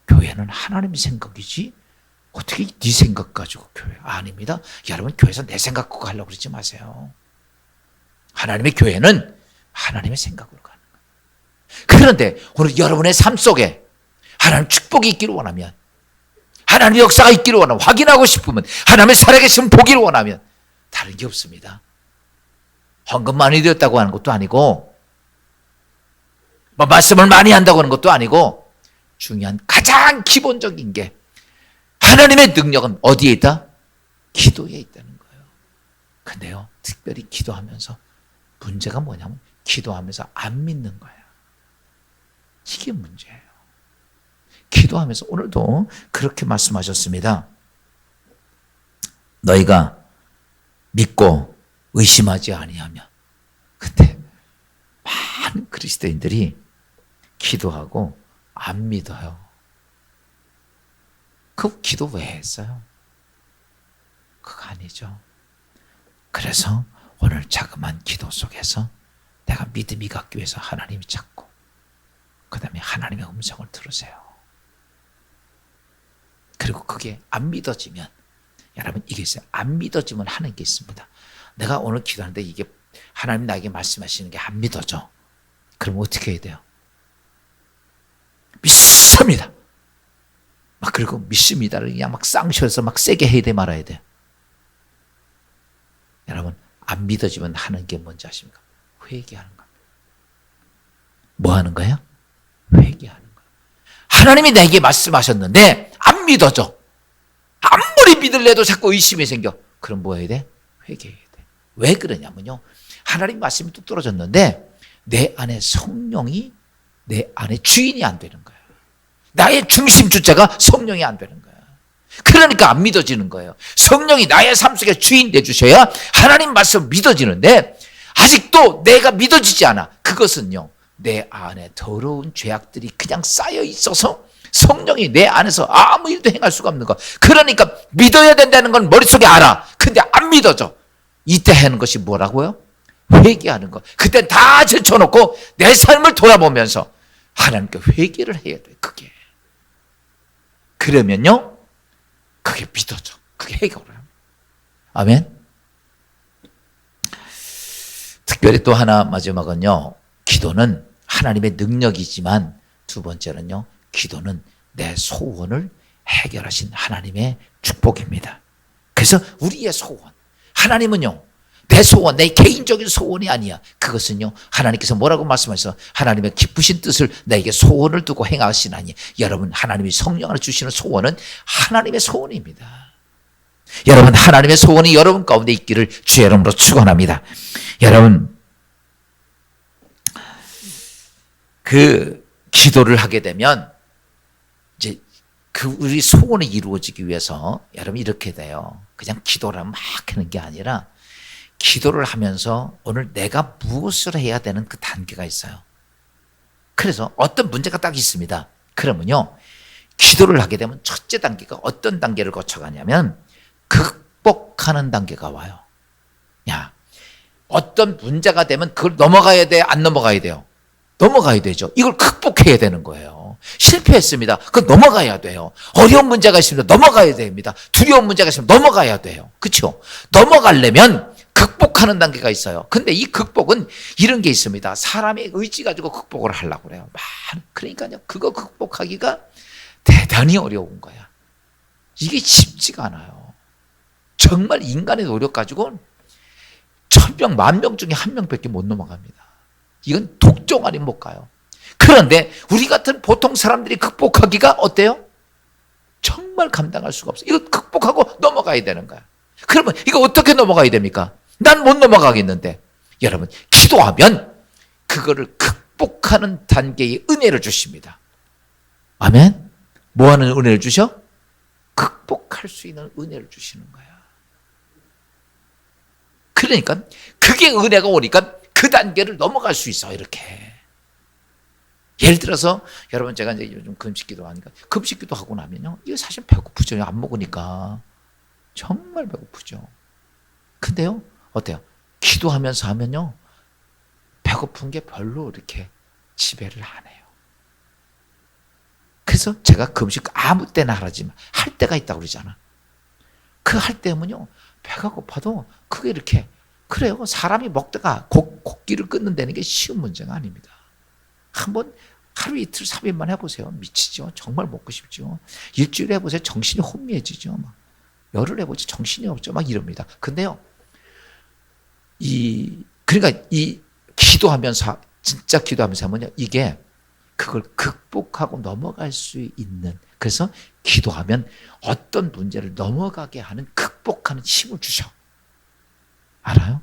교회는 하나님 생각이지 어떻게 네 생각 가지고 교회. 아닙니다. 여러분 교회에서 내 생각 갖고 하려고 그러지 마세요. 하나님의 교회는 하나님의 생각으로 가는 거예요. 그런데 오늘 여러분의 삶 속에 하나님 축복이 있기를 원하면 하나님의 역사가 있기를 원하면 확인하고 싶으면 하나님의 살아계신 보기를 원하면 다른 게 없습니다. 헌금 많이 드렸다고 하는 것도 아니고 뭐 말씀을 많이 한다고 하는 것도 아니고 중요한 가장 기본적인 게 하나님의 능력은 어디에 있다? 기도에 있다는 거예요. 근데요 특별히 기도하면서 문제가 뭐냐면 기도하면서 안 믿는 거예요. 이게 문제예요. 기도하면서 오늘도 그렇게 말씀하셨습니다. 너희가 믿고 의심하지 아니하면. 근데 많은 그리스도인들이 기도하고 안 믿어요. 그 기도 왜 했어요? 그거 아니죠. 그래서 오늘 자그마한 기도 속에서 내가 믿음이 갖기 위해서 하나님이 찾고 그 다음에 하나님의 음성을 들으세요. 그리고 그게 안 믿어지면 여러분 이게 있어요. 안 믿어지면 하는 게 있습니다. 내가 오늘 기도하는데 이게 하나님 나에게 말씀하시는 게 안 믿어져. 그럼 어떻게 해야 돼요? 믿습니다. 막 그리고 믿습니다를 그냥 막 쌍셔서 막 세게 해야 돼 말아야 돼. 여러분 안 믿어지면 하는 게 뭔지 아십니까? 회개하는 겁니다. 뭐 하는 거예요? 회개하는 거예요. 하나님이 나에게 말씀하셨는데 안 믿어져. 아무리 믿을래도 자꾸 의심이 생겨. 그럼 뭐 해야 돼? 회개해야 돼. 왜 그러냐면요. 하나님 말씀이 뚝 떨어졌는데 내 안에 성령이 내 안에 주인이 안 되는 거야. 나의 중심 주체가 성령이 안 되는 거야. 그러니까 안 믿어지는 거예요. 성령이 나의 삶 속에 주인 되주셔야 하나님 말씀 믿어지는데 아직도 내가 믿어지지 않아. 그것은요. 내 안에 더러운 죄악들이 그냥 쌓여 있어서 성령이 내 안에서 아무 일도 행할 수가 없는 거. 그러니까 믿어야 된다는 건 머릿속에 알아. 근데 안 믿어져. 이때 하는 것이 뭐라고요? 회개하는 거. 그때 다 제쳐놓고 내 삶을 돌아보면서 하나님께 회개를 해야 돼. 그게. 그러면요. 그게 믿어져. 그게 해결을 합니다. 아멘. 특별히 또 하나 마지막은요. 기도는 하나님의 능력이지만 두 번째는요. 기도는 내 소원을 해결하신 하나님의 축복입니다. 그래서 우리의 소원. 하나님은요. 내 소원, 내 개인적인 소원이 아니야. 그것은요. 하나님께서 뭐라고 말씀하셔서 하나님의 기쁘신 뜻을 내게 소원을 두고 행하시나니. 여러분 하나님이 성령을 주시는 소원은 하나님의 소원입니다. 여러분 하나님의 소원이 여러분 가운데 있기를 주의 이름으로 축원합니다. 여러분 그 기도를 하게 되면 이제 그 우리 소원이 이루어지기 위해서 여러분 이렇게 돼요. 그냥 기도를 막 하는 게 아니라 기도를 하면서 오늘 내가 무엇을 해야 되는 그 단계가 있어요. 그래서 어떤 문제가 딱 있습니다. 그러면요. 기도를 하게 되면 첫째 단계가 어떤 단계를 거쳐가냐면 극복하는 단계가 와요. 야, 어떤 문제가 되면 그걸 넘어가야 돼? 안 넘어가야 돼요? 넘어가야 되죠. 이걸 극복해야 되는 거예요. 실패했습니다. 그건 넘어가야 돼요. 어려운 문제가 있습니다. 넘어가야 됩니다. 두려운 문제가 있으면 넘어가야 돼요. 그렇죠? 넘어가려면 극복하는 단계가 있어요. 근데 이 극복은 이런 게 있습니다. 사람의 의지 가지고 극복을 하려고 그래요. 그러니까요, 그거 극복하기가 대단히 어려운 거야. 이게 쉽지가 않아요. 정말 인간의 노력 가지고는 1000명, 10,000명 중에 1명밖에 못 넘어갑니다. 이건 독종 아니면 못 가요. 그런데 우리 같은 보통 사람들이 극복하기가 어때요? 정말 감당할 수가 없어요. 이거 극복하고 넘어가야 되는 거야. 그러면 이거 어떻게 넘어가야 됩니까? 난 못 넘어가겠는데. 여러분, 기도하면 그거를 극복하는 단계의 은혜를 주십니다. 아멘? 뭐 하는 은혜를 주셔? 극복할 수 있는 은혜를 주시는 거야. 그러니까 그게 은혜가 오니까 그 단계를 넘어갈 수 있어. 이렇게. 예를 들어서 여러분, 제가 이제 요즘 금식기도 하니까 금식기도 하고 나면요, 이거 사실 배고프죠. 안 먹으니까 정말 배고프죠. 근데요, 어때요? 기도하면서 하면요, 배고픈 게 별로 이렇게 지배를 안 해요. 그래서 제가 금식 아무 때나 하라지만 할 때가 있다고 그러잖아. 그 할 때면요, 배가 고파도 그게 이렇게, 그래요. 사람이 먹다가 곡기를 끊는다는 게 쉬운 문제가 아닙니다. 한번 하루 이틀 3일만 해보세요. 미치죠. 정말 먹고 싶죠. 일주일 해보세요. 정신이 혼미해지죠. 막 열흘 해보지 정신이 없죠. 막 이럽니다. 근데요, 그러니까 이 기도하면서, 진짜 기도하면서 하면요, 이게 그걸 극복하고 넘어갈 수 있는, 그래서 기도하면 어떤 문제를 넘어가게 하는, 극복하는 힘을 주셔. 알아요?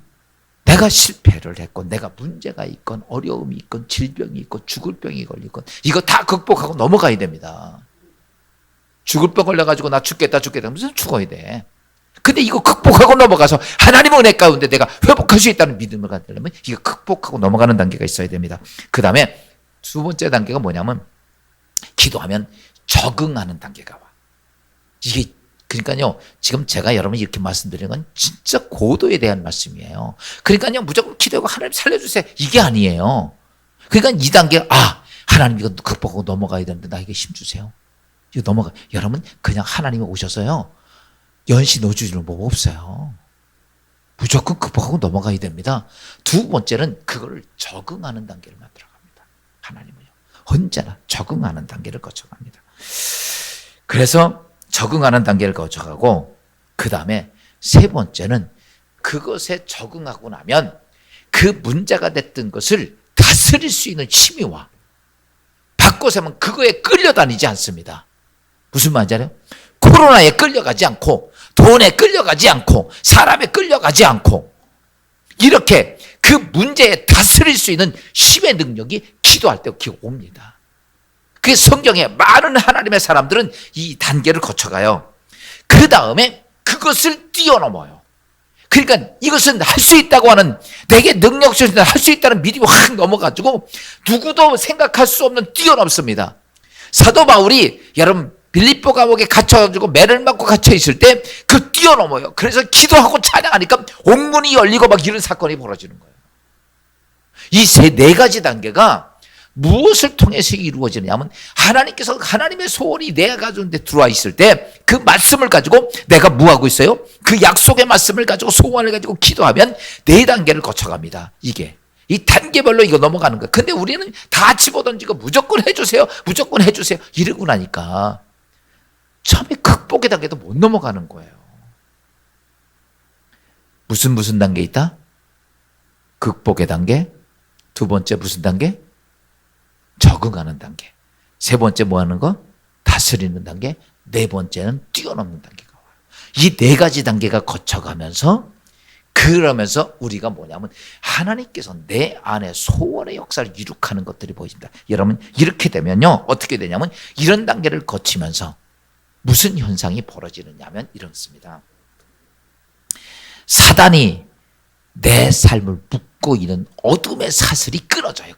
내가 실패를 했건, 내가 문제가 있건, 어려움이 있건, 질병이 있건, 죽을 병이 걸리건, 이거 다 극복하고 넘어가야 됩니다. 죽을 병 걸려가지고 나 죽겠다 무슨 죽어야 돼. 근데 이거 극복하고 넘어가서 하나님의 은혜 가운데 내가 회복할 수 있다는 믿음을 가지려면 이거 극복하고 넘어가는 단계가 있어야 됩니다. 그 다음에 두 번째 단계가 뭐냐면, 기도하면 적응하는 단계가 와. 이게, 그러니까요, 지금 제가 여러분 이렇게 말씀드리는 건 진짜 고도에 대한 말씀이에요. 그러니까요, 무조건 기도하고 하나님 살려주세요, 이게 아니에요. 그러니까 이 단계, 하나님 이거 극복하고 넘어가야 되는데 나에게 힘 주세요. 이거 넘어가. 여러분, 그냥 하나님이 오셔서요, 연시 넣어주는 법 없어요. 무조건 극복하고 넘어가야 됩니다. 두 번째는 그거를 적응하는 단계를 만들어갑니다. 하나님은요, 언제나 적응하는 단계를 거쳐갑니다. 그래서 적응하는 단계를 거쳐가고, 그 다음에 세 번째는 그것에 적응하고 나면 그 문제가 됐던 것을 다스릴 수 있는 힘이 와. 바꿔서면 그거에 끌려다니지 않습니다. 무슨 말인지 알아요? 코로나에 끌려가지 않고, 돈에 끌려가지 않고, 사람에 끌려가지 않고, 이렇게 그 문제에 다스릴 수 있는 힘의 능력이 기도할 때 옵니다. 그 성경에 많은 하나님의 사람들은 이 단계를 거쳐가요. 그 다음에 그것을 뛰어넘어요. 그러니까 이것은 할 수 있다고 하는, 내게 능력적인 할 수 있다는 믿음이 확 넘어가지고 누구도 생각할 수 없는 뛰어넘습니다. 사도 바울이 여러분 빌립보 감옥에 갇혀가지고 매를 맞고 갇혀 있을 때 그 뛰어넘어요. 그래서 기도하고 찬양하니까 옥문이 열리고 막 이런 사건이 벌어지는 거예요. 이 네 가지 단계가 무엇을 통해서 이루어지느냐면, 하나님께서, 하나님의 소원이 내 가운데 들어와 있을 때 그 말씀을 가지고 내가 뭐 하고 있어요? 그 약속의 말씀을 가지고, 소원을 가지고 기도하면 네 단계를 거쳐갑니다. 이게 이 단계별로 이거 넘어가는 거예요. 근데 우리는 다 집어던지고 무조건 해주세요, 무조건 해주세요 이러고 나니까 처음에 극복의 단계도 못 넘어가는 거예요. 무슨 단계 있다? 극복의 단계. 두 번째 무슨 단계? 적응하는 단계. 세 번째 뭐 하는 거? 다스리는 단계. 네 번째는 뛰어넘는 단계가 와요. 이 네 가지 단계가 거쳐가면서, 그러면서 우리가 뭐냐면 하나님께서 내 안에 소원의 역사를 이룩하는 것들이 보입니다. 여러분, 이렇게 되면요, 어떻게 되냐면 이런 단계를 거치면서 무슨 현상이 벌어지느냐면 이렇습니다. 사단이 내 삶을 묶고 있는 어둠의 사슬이 끊어져요.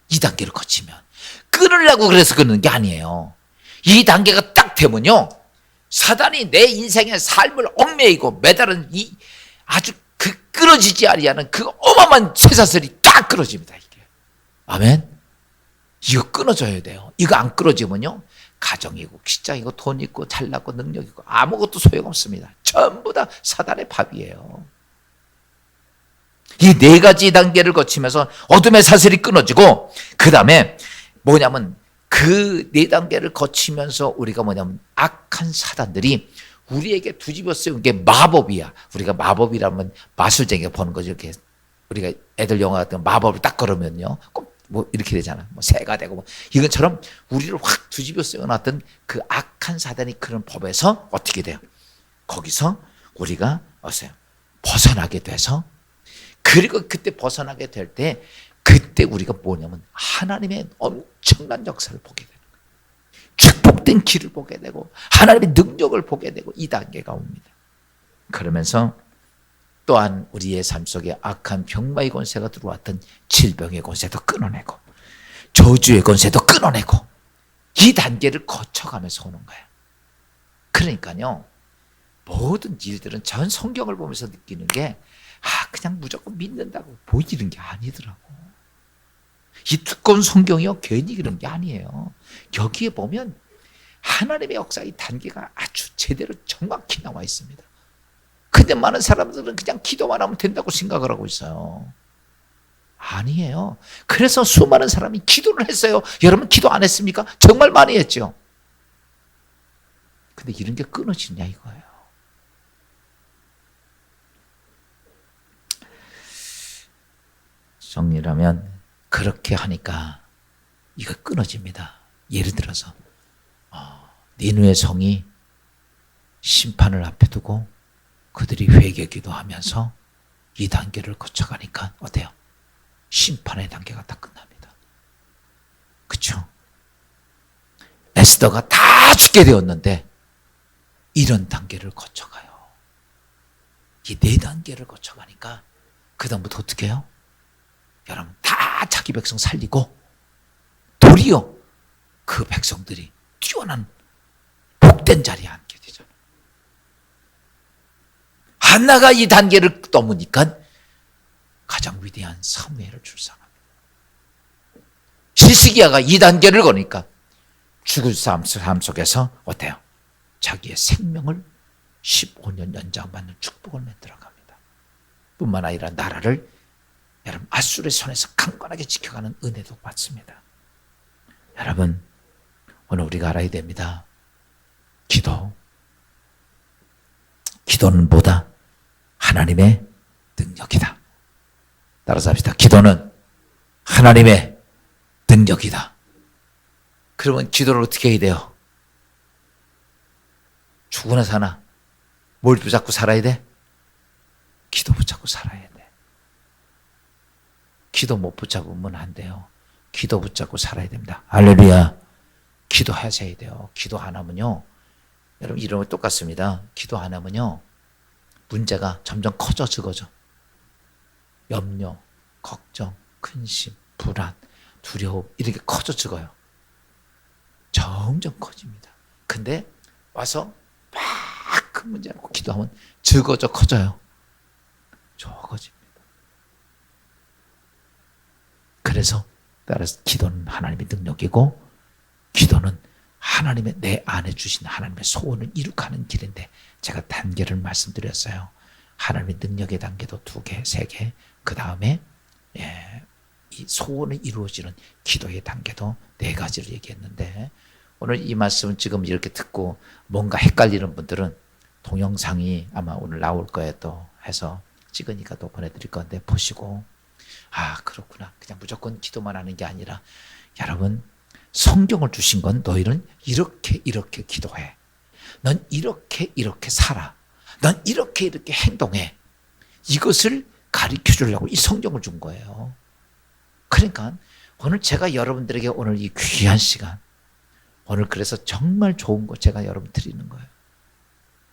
이 단계를 거치면. 끊으려고 그래서 끊는 게 아니에요. 이 단계가 딱 되면요, 사단이 내 인생의 삶을 얽매이고 매달은 이 아주 그 끊어지지 아니하는 그 어마어마한 쇠사슬이 딱 끊어집니다. 이게. 아멘. 이거 끊어져야 돼요. 이거 안 끊어지면요, 가정이고 직장이고 돈 있고 잘났고 능력 있고 아무것도 소용없습니다. 전부 다 사단의 밥이에요. 이 네 가지 단계를 거치면서 어둠의 사슬이 끊어지고, 그 다음에 뭐냐면 그 네 단계를 거치면서 우리가 뭐냐면 악한 사단들이 우리에게 뒤집어 쓰는 게 마법이야. 우리가 마법이라면 마술쟁이가 보는 거죠. 이렇게 우리가 애들 영화 같은 거 마법을 딱 걸으면요, 꼭 뭐 이렇게 되잖아. 뭐 새가 되고 뭐 이것처럼 우리를 확 뒤집어 쓰여놨던 그 악한 사단이 그런 법에서 어떻게 돼요? 거기서 우리가 어서요 벗어나게 돼서, 그리고 그때 벗어나게 될 때 그때 우리가 뭐냐면 하나님의 엄청난 역사를 보게 되는 거예요. 축복된 길을 보게 되고 하나님의 능력을 보게 되고 이 단계가 옵니다. 그러면서 또한 우리의 삶 속에 악한 병마의 권세가 들어왔던 질병의 권세도 끊어내고 저주의 권세도 끊어내고 이 단계를 거쳐가면서 오는 거예요. 그러니까요, 모든 일들은 전 성경을 보면서 느끼는 게 그냥 무조건 믿는다고 보이는 게 아니더라고. 이 두꺼운 성경이요 괜히 그런 게 아니에요. 여기에 보면 하나님의 역사의 단계가 아주 제대로 정확히 나와 있습니다. 근데 많은 사람들은 그냥 기도만 하면 된다고 생각을 하고 있어요. 아니에요. 그래서 수많은 사람이 기도를 했어요. 여러분 기도 안 했습니까? 정말 많이 했죠. 근데 이런 게 끊어지냐 이거예요. 정리라면 그렇게 하니까 이거 끊어집니다. 예를 들어서 니느웨 성이 심판을 앞에 두고 그들이 회개 기도하면서 이 단계를 거쳐가니까 어때요? 심판의 단계가 다 끝납니다. 그렇죠? 에스더가 다 죽게 되었는데 이런 단계를 거쳐가요. 이 네 단계를 거쳐가니까 그 다음부터 어떻게 해요? 여러분 다 자기 백성 살리고 도리어 그 백성들이 뛰어난 복된 자리에 앉게 되잖아요. 한나가 이 단계를 넘으니까 가장 위대한 사무엘을 출산합니다. 히스기야가 이 단계를 거니까 죽을 삶 속에서 어때요? 자기의 생명을 15년 연장받는 축복을 만들어갑니다. 뿐만 아니라 나라를 여러분 아수르의 손에서 강건하게 지켜가는 은혜도 받습니다. 여러분 오늘 우리가 알아야 됩니다. 기도는 뭐다? 하나님의 능력이다. 따라서 합시다. 기도는 하나님의 능력이다. 그러면 기도를 어떻게 해야 돼요? 죽으나 사나 뭘 붙잡고 살아야 돼? 기도 붙잡고 살아야 돼. 기도 못 붙잡으면 안 돼요. 기도 붙잡고 살아야 됩니다. 할렐루야. 기도하셔야 돼요. 기도 안 하면요, 여러분 이런 거 똑같습니다. 기도 안 하면요 문제가 점점 커져 적어져. 염려, 걱정, 근심, 불안, 두려움 이렇게 커져 적어요. 점점 커집니다. 근데 와서 막 큰 문제 놓고 기도하면 적어져 커져요. 적어집니다. 그래서 따라서 기도는 하나님의 능력이고 기도는 하나님의 내 안에 주신 하나님의 소원을 이룩하는 길인데 제가 단계를 말씀드렸어요. 하나님의 능력의 단계도 2개, 3개, 그 다음에 이 소원이 이루어지는 기도의 단계도 4가지를 얘기했는데 오늘 이 말씀은 지금 이렇게 듣고 뭔가 헷갈리는 분들은 동영상이 아마 오늘 나올 거예요. 또 해서 찍으니까 또 보내드릴 건데 보시고 그렇구나. 그냥 무조건 기도만 하는 게 아니라 여러분 성경을 주신 건 너희는 이렇게 기도해. 넌 이렇게 살아. 넌 이렇게 행동해. 이것을 가르쳐 주려고 이 성경을 준 거예요. 그러니까 오늘 제가 여러분들에게 오늘 이 귀한 시간, 오늘 그래서 정말 좋은 거 제가 여러분 드리는 거예요.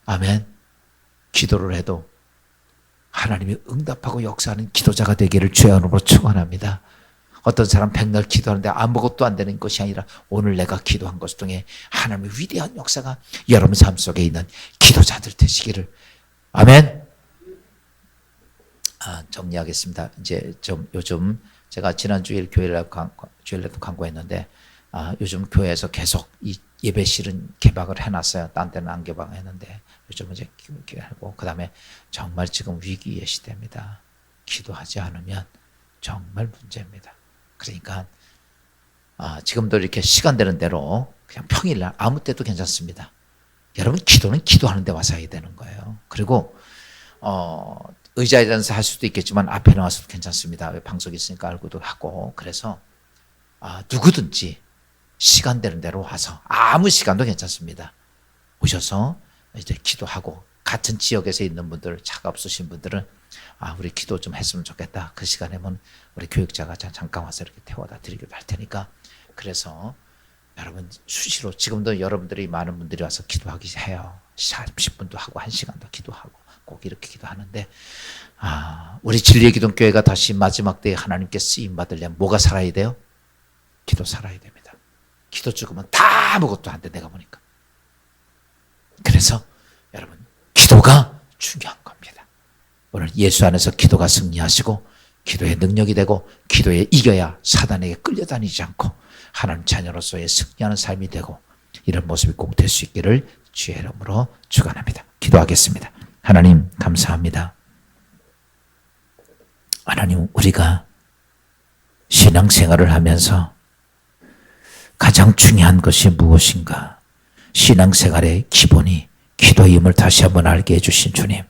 아멘. 기도를 해도 하나님이 응답하고 역사하는 기도자가 되기를 주의 이름으로 축원합니다. 어떤 사람 백날 기도하는데 아무것도 안 되는 것이 아니라 오늘 내가 기도한 것 통해 하나님의 위대한 역사가 여러분 삶 속에 있는 기도자들 되시기를. 아멘. 정리하겠습니다. 이제 좀 요즘 제가 지난주에 주일날 광고했는데 요즘 교회에서 계속 이 예배실은 개방을 해놨어요. 딴 데는 안 개방했는데 요즘은 이제 하고, 그 다음에 정말 지금 위기의 시대입니다. 기도하지 않으면 정말 문제입니다. 그러니까 지금도 이렇게 시간 되는 대로 그냥 평일날 아무 때도 괜찮습니다. 여러분 기도는 기도하는 데 와서 해야 되는 거예요. 그리고 의자에 앉아서 할 수도 있겠지만 앞에 나와서도 괜찮습니다. 방송이 있으니까 알고도 하고. 그래서 누구든지 시간 되는 대로 와서 아무 시간도 괜찮습니다. 오셔서 이제 기도하고, 같은 지역에서 있는 분들, 차가 없으신 분들은 우리 기도 좀 했으면 좋겠다. 그 시간에면 우리 교육자가 잠깐 와서 이렇게 태워다 드리기도 할 테니까. 그래서 여러분 수시로 지금도 여러분들이 많은 분들이 와서 기도하기 해요. 30분도 하고 1시간도 기도하고 꼭 이렇게 기도하는데 우리 진리의 기독교회가 다시 마지막 때에 하나님께 쓰임 받으려면 뭐가 살아야 돼요? 기도 살아야 됩니다. 기도 죽으면 다 아무것도 안 돼, 내가 보니까. 그래서 여러분 기도가 중요한 겁니다. 오늘 예수 안에서 기도가 승리하시고 기도의 능력이 되고 기도에 이겨야 사단에게 끌려다니지 않고 하나님 자녀로서의 승리하는 삶이 되고, 이런 모습이 꼭 될 수 있기를 주의 이름으로 축원합니다. 기도하겠습니다. 하나님 감사합니다. 하나님, 우리가 신앙생활을 하면서 가장 중요한 것이 무엇인가? 신앙생활의 기본이 기도임을 다시 한번 알게 해주신 주님,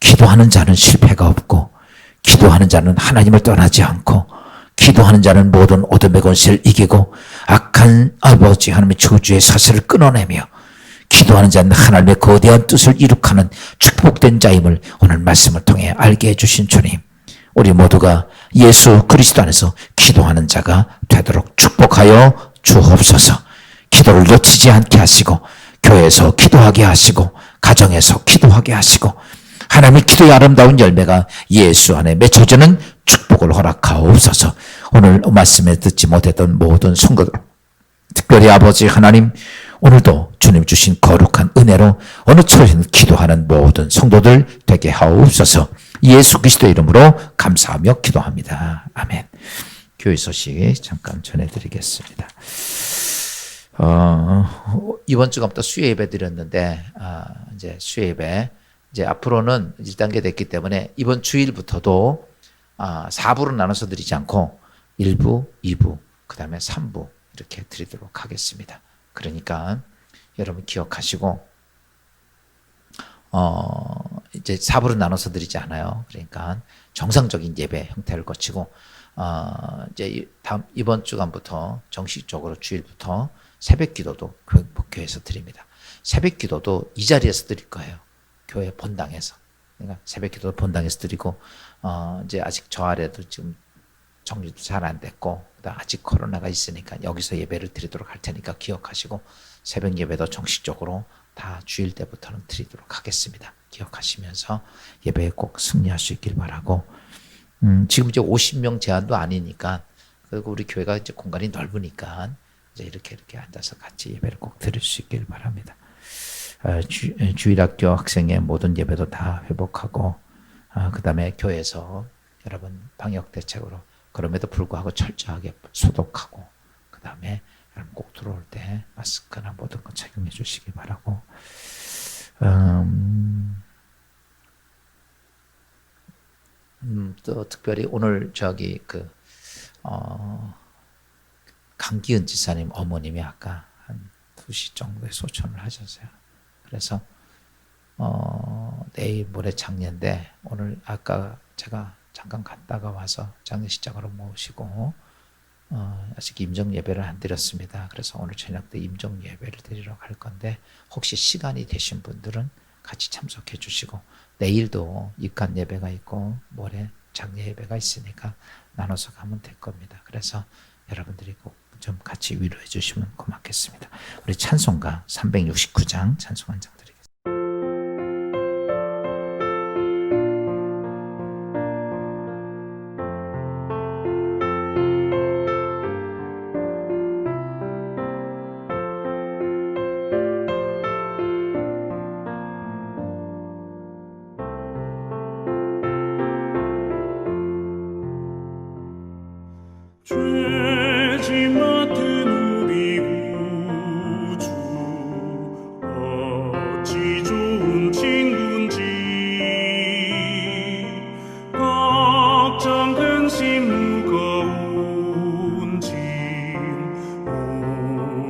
기도하는 자는 실패가 없고 기도하는 자는 하나님을 떠나지 않고 기도하는 자는 모든 어둠의 권세를 이기고 악한 아버지 하나님의 저주의 사슬을 끊어내며 기도하는 자는 하나님의 거대한 뜻을 이룩하는 축복된 자임을 오늘 말씀을 통해 알게 해주신 주님, 우리 모두가 예수 그리스도 안에서 기도하는 자가 되도록 축복하여 주옵소서. 기도를 놓치지 않게 하시고 교회에서 기도하게 하시고 가정에서 기도하게 하시고 하나님의 기도의 아름다운 열매가 예수 안에 맺혀지는 축복을 허락하옵소서. 오늘 말씀에 듣지 못했던 모든 성도들, 특별히 아버지 하나님, 오늘도 주님 주신 거룩한 은혜로 어느 처에는 기도하는 모든 성도들 되게 하옵소서. 예수 그리스도의 이름으로 감사하며 기도합니다. 아멘. 교회 소식 잠깐 전해드리겠습니다. 이번 주부터 수요 예배 드렸는데 이제 수요 예배 이제 앞으로는 1단계 됐기 때문에 이번 주일부터도 4부로 나눠서 드리지 않고 1부, 2부, 그 다음에 3부 이렇게 드리도록 하겠습니다. 그러니까 여러분 기억하시고 이제 4부로 나눠서 드리지 않아요. 그러니까 정상적인 예배 형태를 거치고 이제 이번 주간부터 정식적으로 주일부터 새벽 기도도 교회에서 드립니다. 새벽 기도도 이 자리에서 드릴 거예요. 교회 본당에서. 그러니까 새벽 기도도 본당에서 드리고 이제 아직 저 아래도 지금 정리도 잘 안 됐고 아직 코로나가 있으니까 여기서 예배를 드리도록 할 테니까 기억하시고 새벽 예배도 정식적으로 다 주일 때부터는 드리도록 하겠습니다. 기억하시면서 예배에 꼭 승리할 수 있길 바라고, 지금 이제 50명 제한도 아니니까, 그리고 우리 교회가 이제 공간이 넓으니까 이제 이렇게 앉아서 같이 예배를 꼭 드릴 수 있길 바랍니다. 주일학교 학생의 모든 예배도 다 회복하고 그 다음에 교회에서 여러분 방역 대책으로 그럼에도 불구하고 철저하게 소독하고 그 다음에 여러분 꼭 들어올 때 마스크나 모든 거 착용해 주시기 바라고, 또 특별히 오늘 저기 강기은 지사님 어머님이 아까 한 2시 정도에 소천을 하셨어요. 그래서 내일 모레 장례인데 오늘 아까 제가 잠깐 갔다가 와서 장례식장으로 모시고 아직 임종 예배를 안 드렸습니다. 그래서 오늘 저녁 때 임종 예배를 드리러 갈 건데 혹시 시간이 되신 분들은 같이 참석해 주시고, 내일도 입간 예배가 있고 모레 장례 예배가 있으니까 나눠서 가면 될 겁니다. 그래서 여러분들이 꼭 좀 같이 위로해 주시면 고맙겠습니다. 우리 찬송가 369장 찬송 한 장 드리겠습니다. 죄지 맡은 우리 구주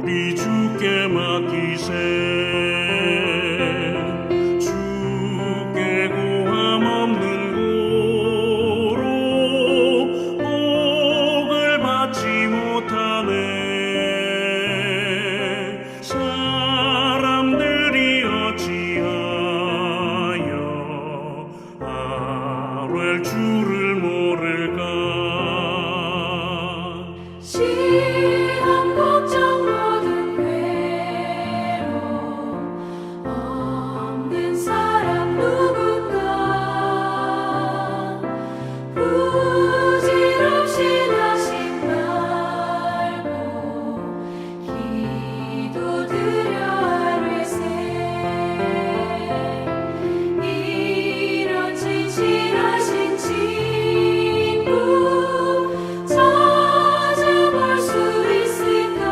우리 주께 맡기세 주께 고함 없는 고로 복을 받지 못하네 사람들이 어찌하여 아뢰 주를 모를까 시험 걱정 모든 괴로움 없는 사람 누군가 부질없이 나심 말고 기도드려 아뢰세 이런 진실하신 친구 찾아볼 수 있을까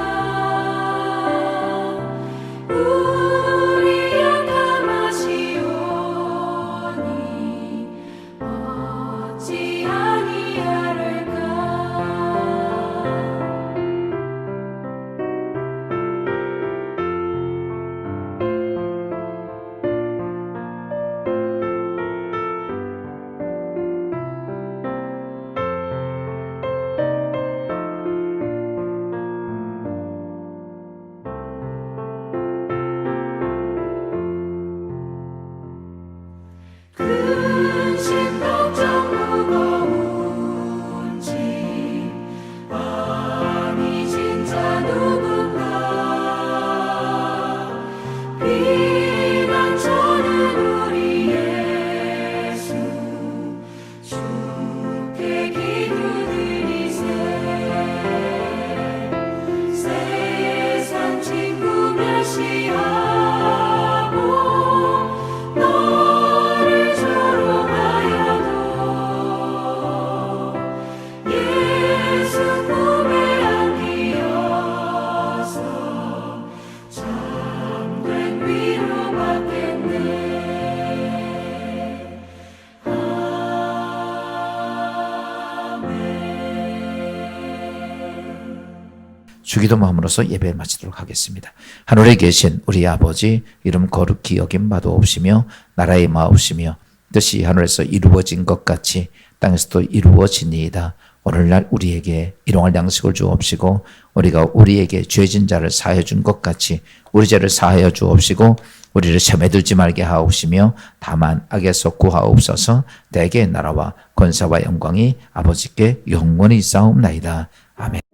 우리 약함 아시오니 어찌 아니하를까 근심 걱정 무거운 짐 아니 진짜 누군가 비난 초는 우리 예수 주께 기도드리세 세상 친구 멸시하고 너를 조롱하여도 예수 품에 안기어서 참된 위로받겠네 주기도 마음으로서 예배를 마치도록 하겠습니다. 하늘에 계신 우리 아버지 이름 거룩히 여김 바도 없으며 나라의 마옵시며 뜻이 하늘에서 이루어진 것 같이 땅에서도 이루어지니이다. 오늘날 우리에게 일용할 양식을 주옵시고 우리가 우리에게 죄진 자를 사하여 준 것 같이 우리 죄를 사하여 주옵시고 우리를 시험에 들지 말게 하옵시며 다만 악에서 구하옵소서. 대개의 나라와 권세와 영광이 아버지께 영원히 있사옵나이다. 아멘.